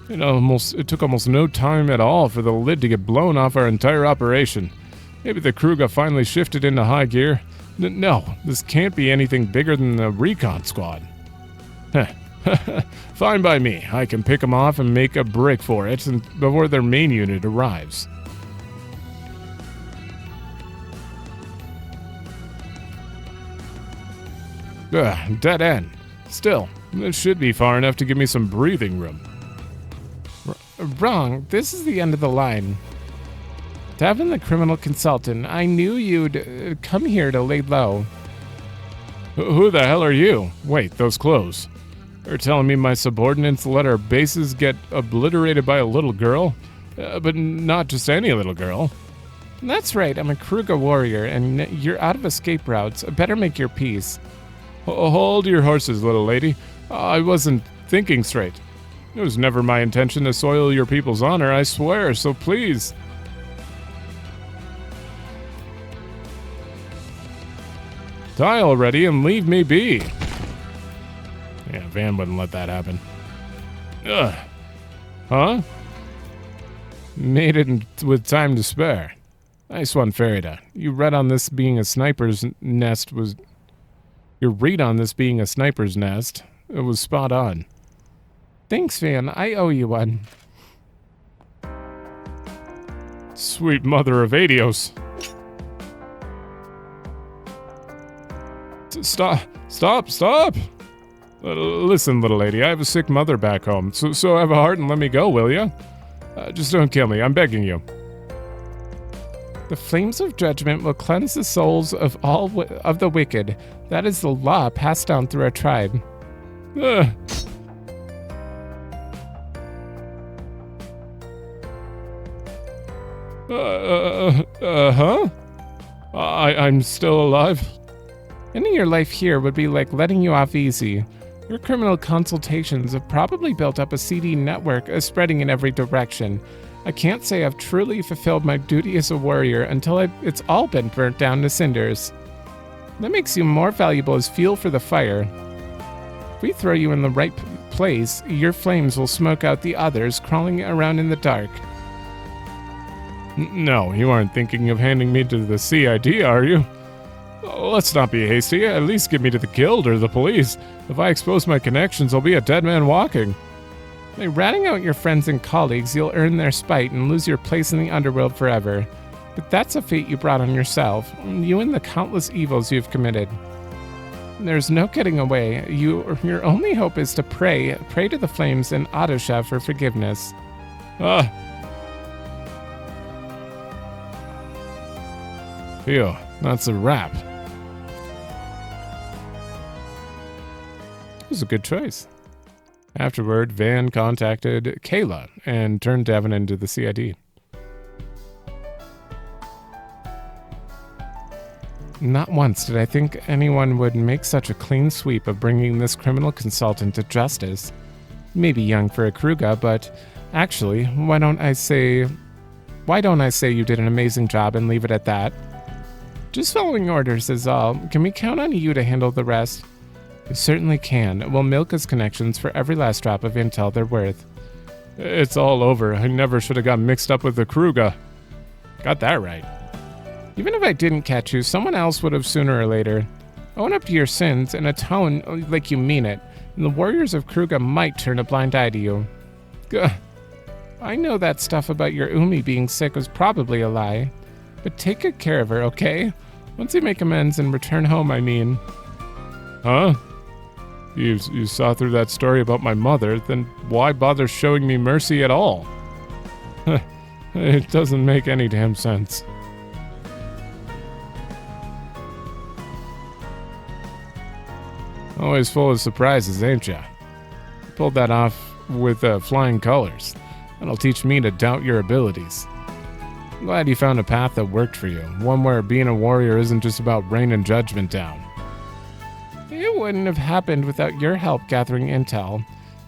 It took almost no time at all for the lid to get blown off our entire operation. Maybe the crew got finally shifted into high gear. No, this can't be anything bigger than the recon squad. Fine by me. I can pick them off and make a break for it before their main unit arrives. Dead end. Still, this should be far enough to give me some breathing room. Wrong. This is the end of the line. Davin the criminal consultant, I knew you'd come here to lay low. Who the hell are you? Wait, those clothes. You're telling me my subordinates let our bases get obliterated by a little girl? But not just any little girl. That's right, I'm a Kruga warrior, and you're out of escape routes. Better make your peace. Hold your horses, little lady. I wasn't thinking straight. It was never my intention to soil your people's honor, I swear, so please. Die already and leave me be. Yeah, Van wouldn't let that happen. Ugh. Huh? Made it with time to spare. Nice one, Farida. Your read on this being a sniper's nest. It was spot on. Thanks, Van. I owe you one. Sweet mother of Adios. Stop! Listen, little lady, I have a sick mother back home, so have a heart and let me go, will ya? Just don't kill me, I'm begging you. The flames of judgment will cleanse the souls of all of the wicked. That is the law passed down through our tribe. Ugh. Huh? I'm still alive? Ending your life here would be like letting you off easy. Your criminal consultations have probably built up a CD network spreading in every direction. I can't say I've truly fulfilled my duty as a warrior until it's all been burnt down to cinders. That makes you more valuable as fuel for the fire. If we throw you in the right place, your flames will smoke out the others crawling around in the dark. No, you aren't thinking of handing me to the CID, are you? Let's not be hasty. At least get me to the guild or the police. If I expose my connections, I'll be a dead man walking. By ratting out your friends and colleagues, you'll earn their spite and lose your place in the underworld forever. But that's a fate you brought on yourself, you and the countless evils you've committed. There's no getting away. Your only hope is to pray to the flames and Adosha for forgiveness. Phew, that's a wrap. It was a good choice. Afterward, Van contacted Kayla and turned Devin into the CID. Not once did I think anyone would make such a clean sweep of bringing this criminal consultant to justice. Maybe young for a Kruga, but actually, why don't I say you did an amazing job and leave it at that? Just following orders is all. Can we count on you to handle the rest? We certainly can. We'll milk his connections for every last drop of intel they're worth. It's all over. I never should have got mixed up with the Kruga. Got that right. Even if I didn't catch you, someone else would have sooner or later. Own up to your sins and atone like you mean it, and the warriors of Kruga might turn a blind eye to you. Gah. I know that stuff about your Umi being sick was probably a lie, but take good care of her, okay? Once you make amends and return home, I mean. Huh? You saw through that story about my mother, then why bother showing me mercy at all? It doesn't make any damn sense. Always full of surprises, ain't ya? Pulled that off with flying colors. That'll teach me to doubt your abilities. Glad you found a path that worked for you, one where being a warrior isn't just about raining judgment down. It wouldn't have happened without your help gathering intel.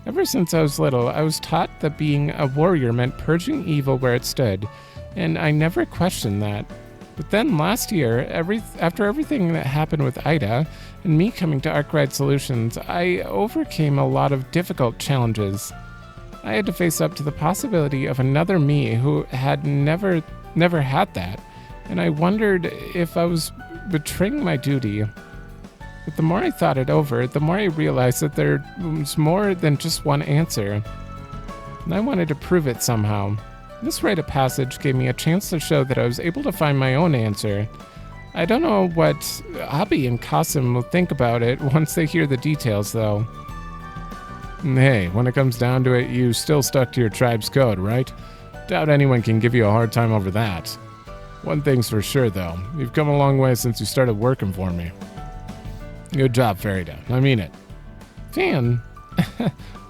Ever since I was little, I was taught that being a warrior meant purging evil where it stood, and I never questioned that. But then last year, after everything that happened with Ida, and me coming to Arkride Solutions, I overcame a lot of difficult challenges. I had to face up to the possibility of another me who had never had that, and I wondered if I was betraying my duty. But the more I thought it over, the more I realized that there was more than just one answer. And I wanted to prove it somehow. This rite of passage gave me a chance to show that I was able to find my own answer. I don't know what Abi and Qasim will think about it once they hear the details, though. Hey, when it comes down to it, you still stuck to your tribe's code, right? Doubt anyone can give you a hard time over that. One thing's for sure, though. You've come a long way since you started working for me. Good job, Farida. I mean it. Fan,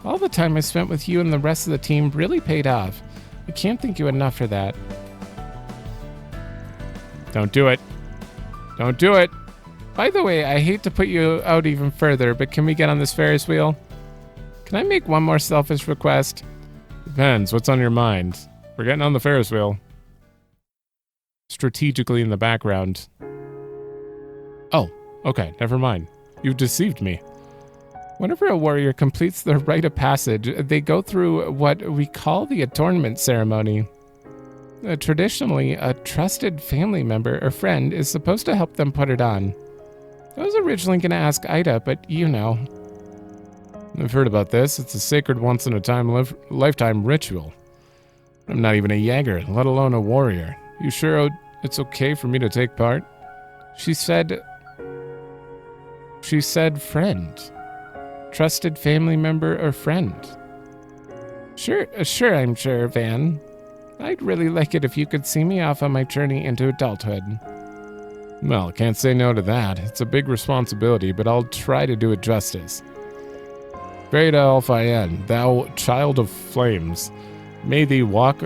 all the time I spent with you and the rest of the team really paid off. I can't thank you enough for that. Don't do it. Don't do it. By the way, I hate to put you out even further, but can we get on this Ferris wheel? Can I make one more selfish request? Depends. What's on your mind? We're getting on the Ferris wheel. Strategically in the background. Oh, okay. Never mind. You've deceived me. Whenever a warrior completes their rite of passage, they go through what we call the adornment ceremony. Traditionally, a trusted family member or friend is supposed to help them put it on. I was originally going to ask Ida, but you know. I've heard about this. It's a sacred once-in-a-lifetime ritual. I'm not even a Jaeger, let alone a warrior. You sure it's okay for me to take part? She said friend. Trusted family member or friend. Sure, I'm sure, Van. I'd really like it if you could see me off on my journey into adulthood. Well, can't say no to that. It's a big responsibility, but I'll try to do it justice. Ferida Alphayan, thou child of flames, may thee walk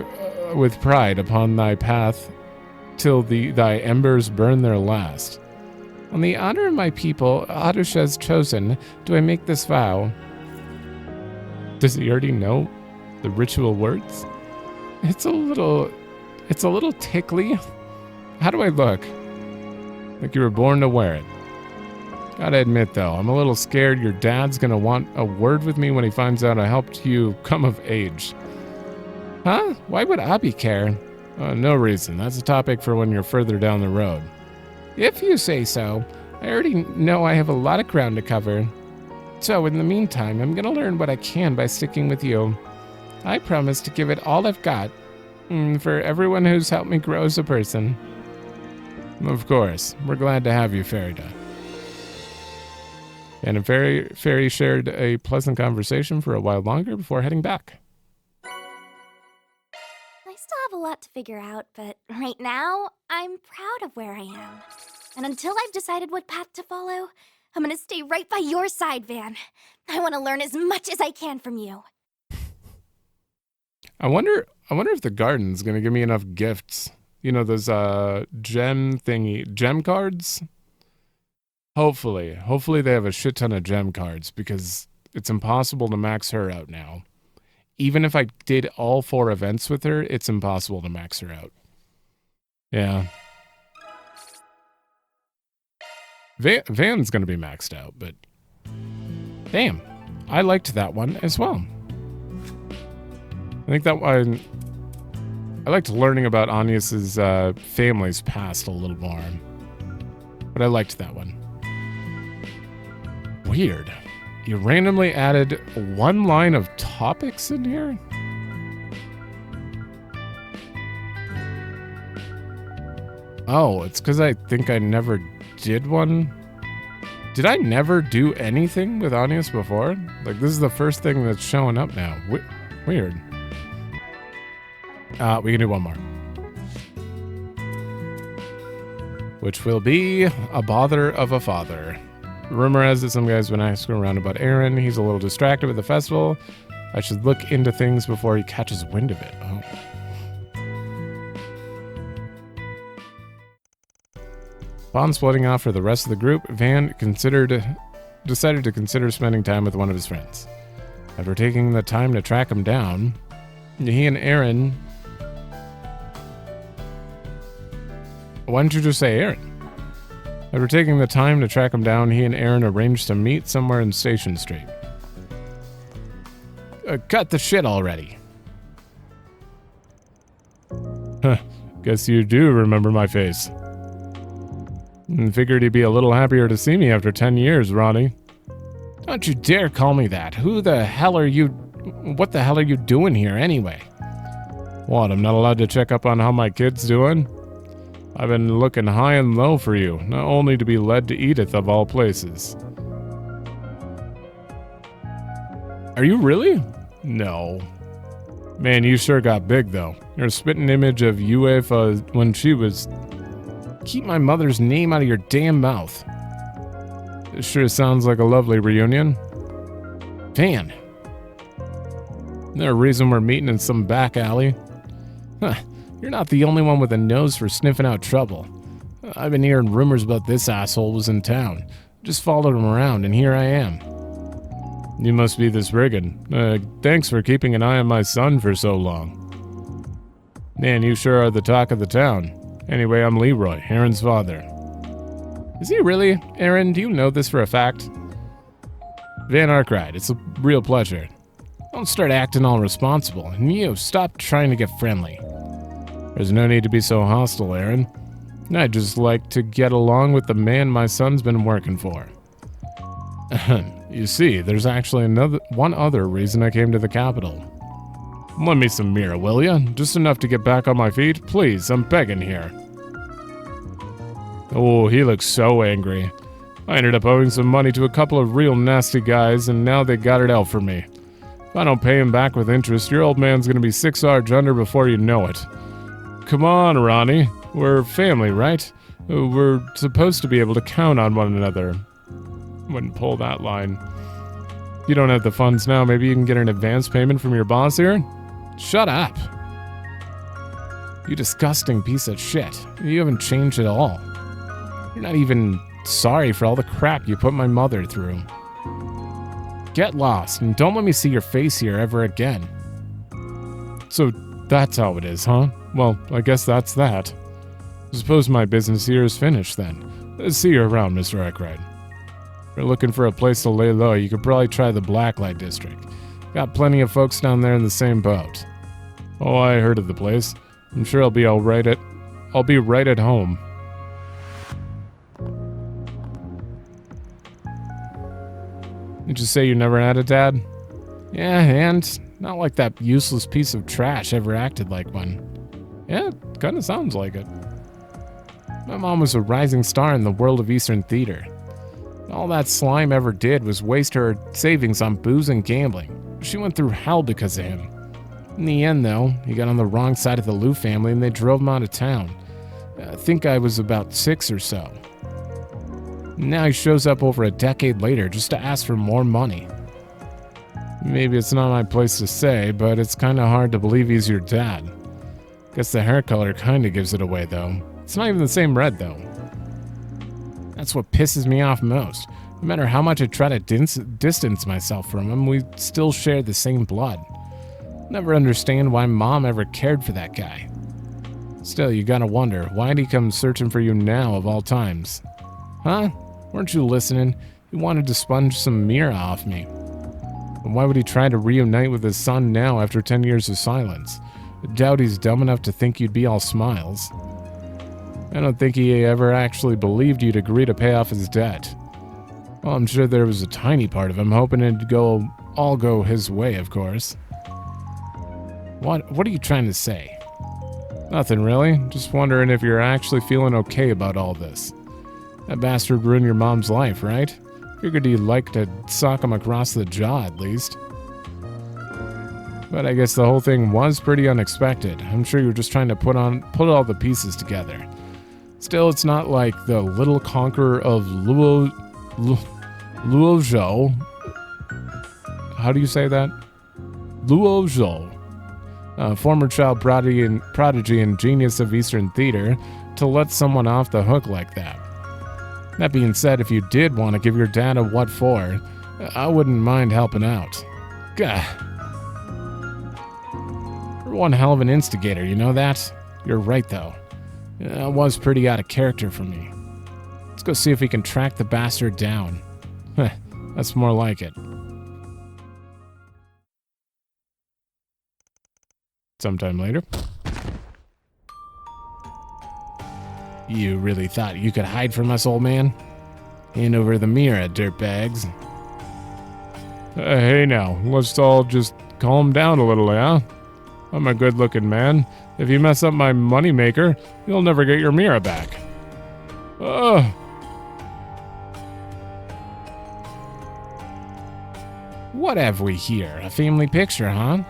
with pride upon thy path till thy embers burn their last. On the honor of my people, Adusha's chosen, do I make this vow. Does he already know the ritual words? It's a little tickly. How do I look? Like you were born to wear it. Gotta admit though, I'm a little scared your dad's gonna want a word with me when he finds out I helped you come of age. Huh? Why would Abi care? No reason. That's a topic for when you're further down the road. If you say so. I already know I have a lot of ground to cover. So in the meantime, I'm gonna learn what I can by sticking with you. I promise to give it all I've got for everyone who's helped me grow as a person. Of course. We're glad to have you, Ferida. And a fairy shared a pleasant conversation for a while longer before heading back. I still have a lot to figure out, but right now, I'm proud of where I am. And until I've decided what path to follow, I'm gonna stay right by your side, Van. I want to learn as much as I can from you. I wonder if the garden's gonna give me enough gifts. You know, those gem cards? Hopefully they have a shit ton of gem cards, because it's impossible to max her out now. Even if I did all 4 events with her, it's impossible to max her out. Yeah. Van's gonna be maxed out, but damn, I liked that one as well. I think that one, I liked learning about Agnes's family's past a little more, but I liked that one. Weird. You randomly added 1 line of topics in here? Oh, it's because I think I never did one. Did I never do anything with Agnes before? Like, this is the first thing that's showing up now. Weird. We can do one more. Which will be a bother of a father. Rumor has it some guy's been asking around about Aaron. He's a little distracted with the festival. I should look into things before he catches wind of it. Oh. Upon splitting off for the rest of the group, Van decided to consider spending time with one of his friends. After taking the time to track him down, he and Aaron... Why didn't you just say Aaron? After taking the time to track him down, he and Aaron arranged to meet somewhere in Station Street. Cut the shit already. Huh, guess you do remember my face. Figured you'd be a little happier to see me after 10 years, Ronnie. Don't you dare call me that. What the hell are you doing here anyway? What, I'm not allowed to check up on how my kid's doing? I've been looking high and low for you, not only to be led to Edith of all places. Are you really? No. Man, you sure got big though. You're a spitting image of UEFA when she was... Keep my mother's name out of your damn mouth. It sure sounds like a lovely reunion. Van. Is there a reason we're meeting in some back alley? Huh. You're not the only one with a nose for sniffing out trouble. I've been hearing rumors about this asshole was in town. Just followed him around, and here I am. You must be the spriggan. Thanks for keeping an eye on my son for so long. Man, you sure are the talk of the town. Anyway, I'm Leroy, Aaron's father. Is he really? Aaron, do you know this for a fact? Van Arkride, it's a real pleasure. Don't start acting all responsible, and you, stop trying to get friendly. There's no need to be so hostile, Aaron. I'd just like to get along with the man my son's been working for. You see, there's actually one other reason I came to the capital. Lend me some mirror, will ya? Just enough to get back on my feet? Please, I'm begging here. Oh, he looks so angry. I ended up owing some money to a couple of real nasty guys, and now they got it out for me. If I don't pay him back with interest, your old man's gonna be 6 Arch under before you know it. Come on, Ronnie. We're family, right? We're supposed to be able to count on one another. Wouldn't pull that line. If you don't have the funds now, maybe you can get an advance payment from your boss here? Shut up. You disgusting piece of shit. You haven't changed at all. You're not even sorry for all the crap you put my mother through. Get lost, and don't let me see your face here ever again. So that's how it is, huh? Well, I guess that's that. I suppose my business here is finished then. See you around, Mr. Arkride. If you're looking for a place to lay low, you could probably try the Blacklight District. Got plenty of folks down there in the same boat. Oh, I heard of the place. I'm sure I'll be right at home. Did you say you never had a dad? Yeah, and not like that useless piece of trash ever acted like one. Yeah, kinda sounds like it. My mom was a rising star in the world of Eastern theater. All that slime ever did was waste her savings on booze and gambling. She went through hell because of him. In the end, though, he got on the wrong side of the Lou family and they drove him out of town. I think I was about 6 or so. Now he shows up over a decade later just to ask for more money. Maybe it's not my place to say, but it's kinda hard to believe he's your dad. Guess the hair color kinda gives it away, though. It's not even the same red, though. That's what pisses me off most. No matter how much I try to distance myself from him, we still share the same blood. Never understand why Mom ever cared for that guy. Still, you gotta wonder, why'd he come searching for you now of all times? Huh? Weren't you listening? He wanted to sponge some Mira off me. And why would he try to reunite with his son now after 10 years of silence? I doubt he's dumb enough to think you'd be all smiles. I don't think he ever actually believed you'd agree to pay off his debt. Well, I'm sure there was a tiny part of him hoping it'd all go his way, of course. What are you trying to say? Nothing really. Just wondering if you're actually feeling okay about all this. That bastard ruined your mom's life, right? Figured you'd like to sock him across the jaw at least. But I guess the whole thing was pretty unexpected. I'm sure you're just trying to put all the pieces together. Still, it's not like the little conqueror of Luozhou. How do you say that? Luozhou. Former child prodigy and genius of Eastern theater, to let someone off the hook like that. That being said, if you did want to give your dad a what for, I wouldn't mind helping out. Gah. You're one hell of an instigator, you know that? You're right, though. That was pretty out of character for me. Let's go see if we can track the bastard down. That's more like it. Sometime later. You really thought you could hide from us, old man? Hand over the Mira, dirtbags. Hey now, let's all just calm down a little, yeah? I'm a good-looking man. If you mess up my moneymaker, you'll never get your Mira back. What have we here? A family picture, huh?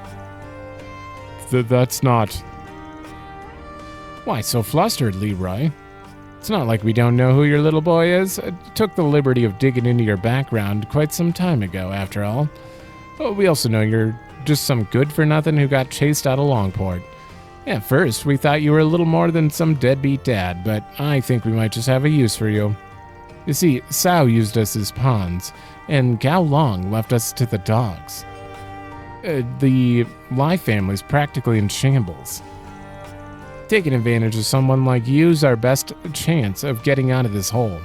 That's not... Why so flustered, Leroy? It's not like we don't know who your little boy is. I took the liberty of digging into your background quite some time ago, after all. Oh, we also know you're just some good-for-nothing who got chased out of Longport. At first, we thought you were a little more than some deadbeat dad, but I think we might just have a use for you. You see, Sao used us as pawns, and Gao Long left us to the dogs. The Lai family's practically in shambles. Taking advantage of someone like you's our best chance of getting out of this hole.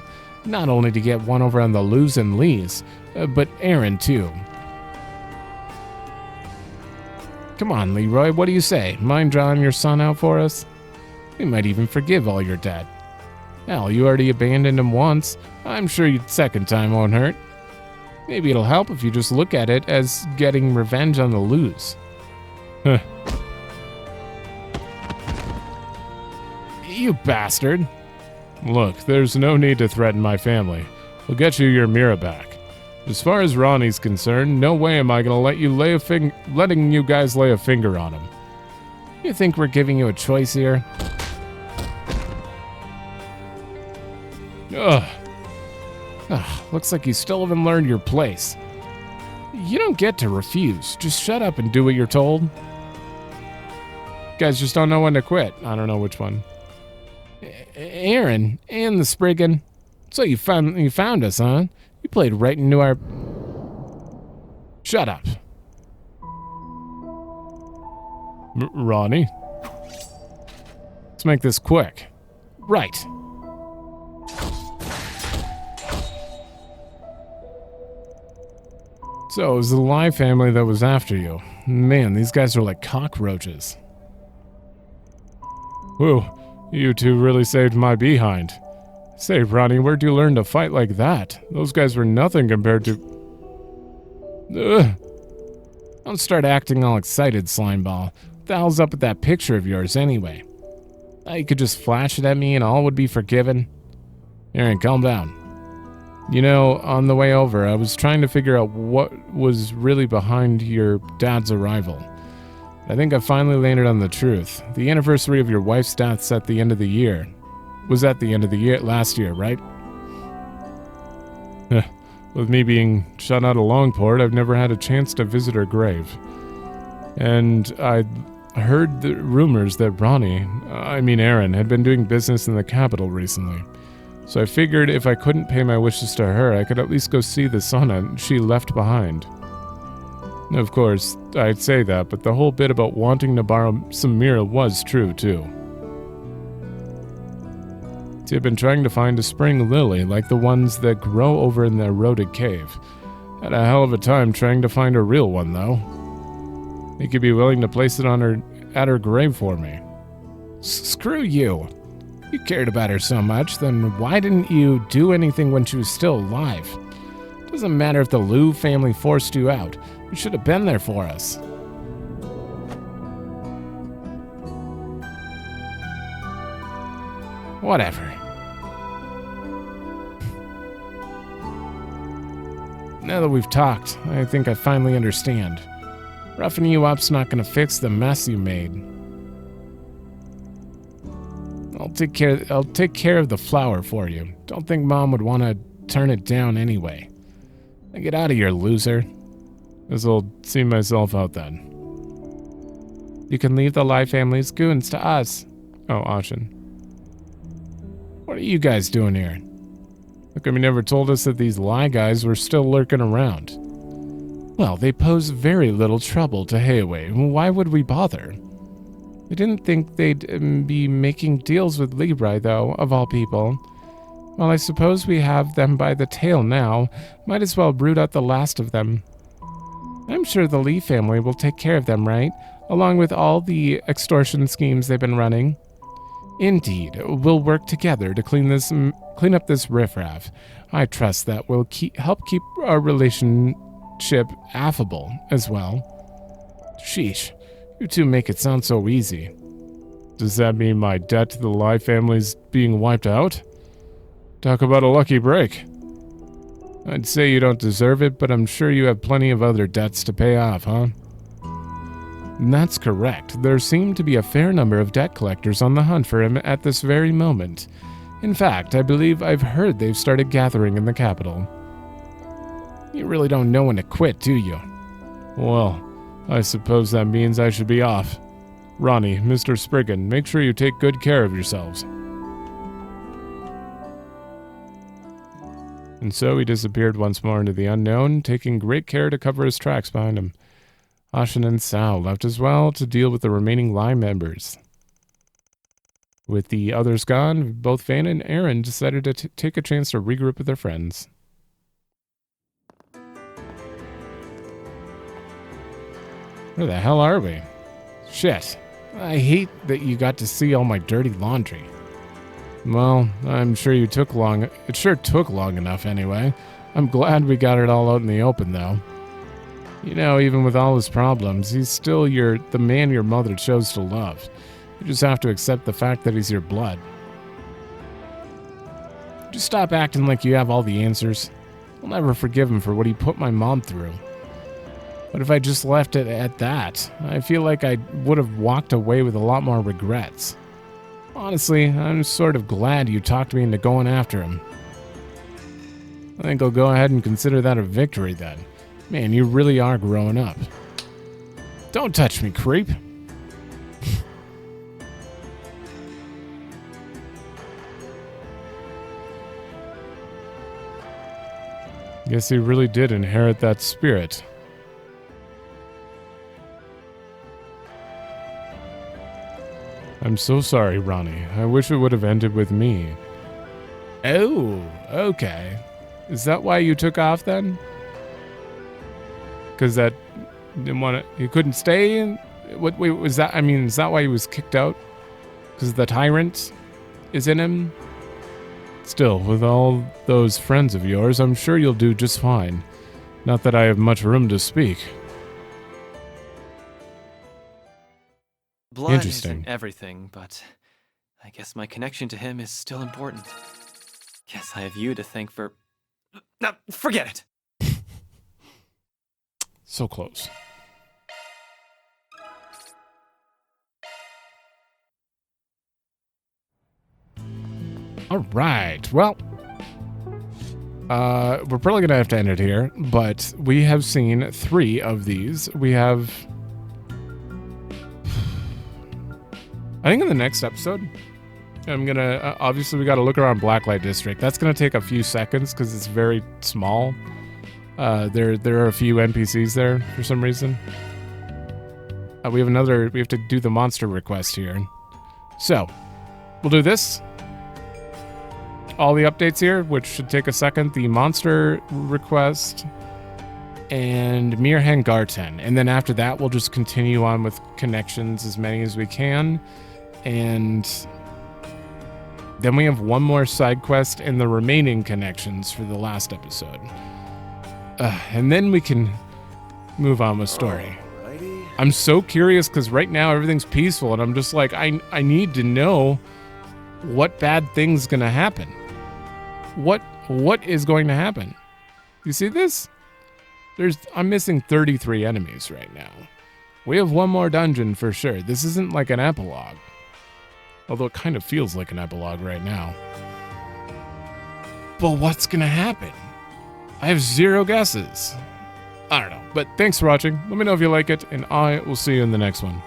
Not only to get one over on the Lus and Lees, but Aaron too. Come on, Leroy, what do you say? Mind drawing your son out for us? We might even forgive all your debt. Hell, you already abandoned him once. I'm sure your second time won't hurt. Maybe it'll help if you just look at it as getting revenge on the Lus. Huh. You bastard! Look, there's no need to threaten my family. We'll get you your Mira back. As far as Ronnie's concerned, no way am I gonna letting you guys lay a finger on him. You think we're giving you a choice here? Ugh. Looks like you still haven't learned your place. You don't get to refuse. Just shut up and do what you're told. You guys just don't know when to quit. I don't know which one. Aaron and the Spriggan. So you found us, huh? You played right into our... Shut up. Ronnie? Let's make this quick. Right. So it was the Lai family that was after you. Man, these guys are like cockroaches. Whew, you two really saved my behind. Say, Ronnie, where'd you learn to fight like that? Those guys were nothing compared to... Ugh. Don't start acting all excited, Slimeball. What the hell's up with that picture of yours, anyway? You could just flash it at me and all would be forgiven? Aaron, calm down. You know, on the way over, I was trying to figure out what was really behind your dad's arrival. I think I finally landed on the truth. The anniversary of your wife's death's at the end of the year. Was at the end of the year last year, right? With me being shut out of Longport, I've never had a chance to visit her grave. And I heard the rumors that Aaron, had been doing business in the capital recently. So I figured if I couldn't pay my wishes to her, I could at least go see the sauna she left behind. Of course, I'd say that, but the whole bit about wanting to borrow some mirror was true, too. See, I've been trying to find a spring lily like the ones that grow over in the eroded cave. Had a hell of a time trying to find a real one, though. Think you'd be willing to place it at her grave for me? Screw you. You cared about her so much, then why didn't you do anything when she was still alive? Doesn't matter if the Liu family forced you out. You should have been there for us. Whatever. Now that we've talked, I think I finally understand. Roughing you up's not gonna fix the mess you made. I'll take care of the flower for you. Don't think Mom would want to turn it down anyway. Now get out of here, loser. Guess I'll see myself out then. You can leave the Lai family's goons to us. Oh, Ashen. What are you guys doing here? How come you never told us that these Lai guys were still lurking around? Well, they pose very little trouble to Heiwei. Why would we bother? I didn't think they'd be making deals with Libri, though, of all people. Well, I suppose we have them by the tail now. Might as well root out the last of them. I'm sure the Li family will take care of them, right? Along with all the extortion schemes they've been running. Indeed, we'll work together to clean up this riffraff. I trust that will help keep our relationship affable as well. Sheesh. You two make it sound so easy. Does that mean my debt to the Lai family's being wiped out? Talk about a lucky break. I'd say you don't deserve it, but I'm sure you have plenty of other debts to pay off, huh? That's correct. There seem to be a fair number of debt collectors on the hunt for him at this very moment. In fact, I believe I've heard they've started gathering in the capital. You really don't know when to quit, do you? Well, I suppose that means I should be off. Ronnie, Mr. Spriggan, make sure you take good care of yourselves. And so he disappeared once more into the unknown, taking great care to cover his tracks behind him. Ashen and Sao left as well to deal with the remaining Lai members. With the others gone, both Vanna and Aaron decided to take a chance to regroup with their friends. Where the hell are we? Shit. I hate that you got to see all my dirty laundry. Well, I'm sure you took long. It sure took long enough anyway. I'm glad we got it all out in the open, though. You know, even with all his problems, he's still the man your mother chose to love. You just have to accept the fact that he's your blood. Just stop acting like you have all the answers. I'll never forgive him for what he put my mom through. What if I just left it at that? I feel like I would have walked away with a lot more regrets. Honestly, I'm sort of glad you talked me into going after him. I think I'll go ahead and consider that a victory then. Man, you really are growing up. Don't touch me, creep. Guess he really did inherit that spirit. I'm so sorry, Ronnie. I wish it would have ended with me. Oh, okay. Is that why you took off then? Because that didn't want to. He couldn't stay. What? Wait, was that? I mean, is that why he was kicked out? Because the tyrant is in him. Still, with all those friends of yours, I'm sure you'll do just fine. Not that I have much room to speak. Blood Interesting. isn't everything, but I guess my connection to him is still important. Guess I have you to thank for... No, forget it! So close. All right. Well, we're probably going to have to end it here, but we have seen 3 of these. We have... I think in the next episode, I'm going to... obviously, we got to look around Blacklight District. That's going to take a few seconds because it's very small. There are a few NPCs there for some reason. We have to do the monster request here. So, we'll do this. All the updates here, which should take a second. The monster request and Mirhan Garten. And then after that, we'll just continue on with connections, as many as we can. And then we have one more side quest and the remaining connections for the last episode. And then we can move on with story. Alrighty. I'm so curious because right now everything's peaceful and I'm just like, I need to know what bad thing's gonna happen. What is going to happen? You see this? I'm missing 33 enemies right now. We have one more dungeon for sure. This isn't like an epilogue. Although it kind of feels like an epilogue right now. But what's gonna happen? I have 0 guesses. I don't know. But thanks for watching. Let me know if you like it, and I will see you in the next one.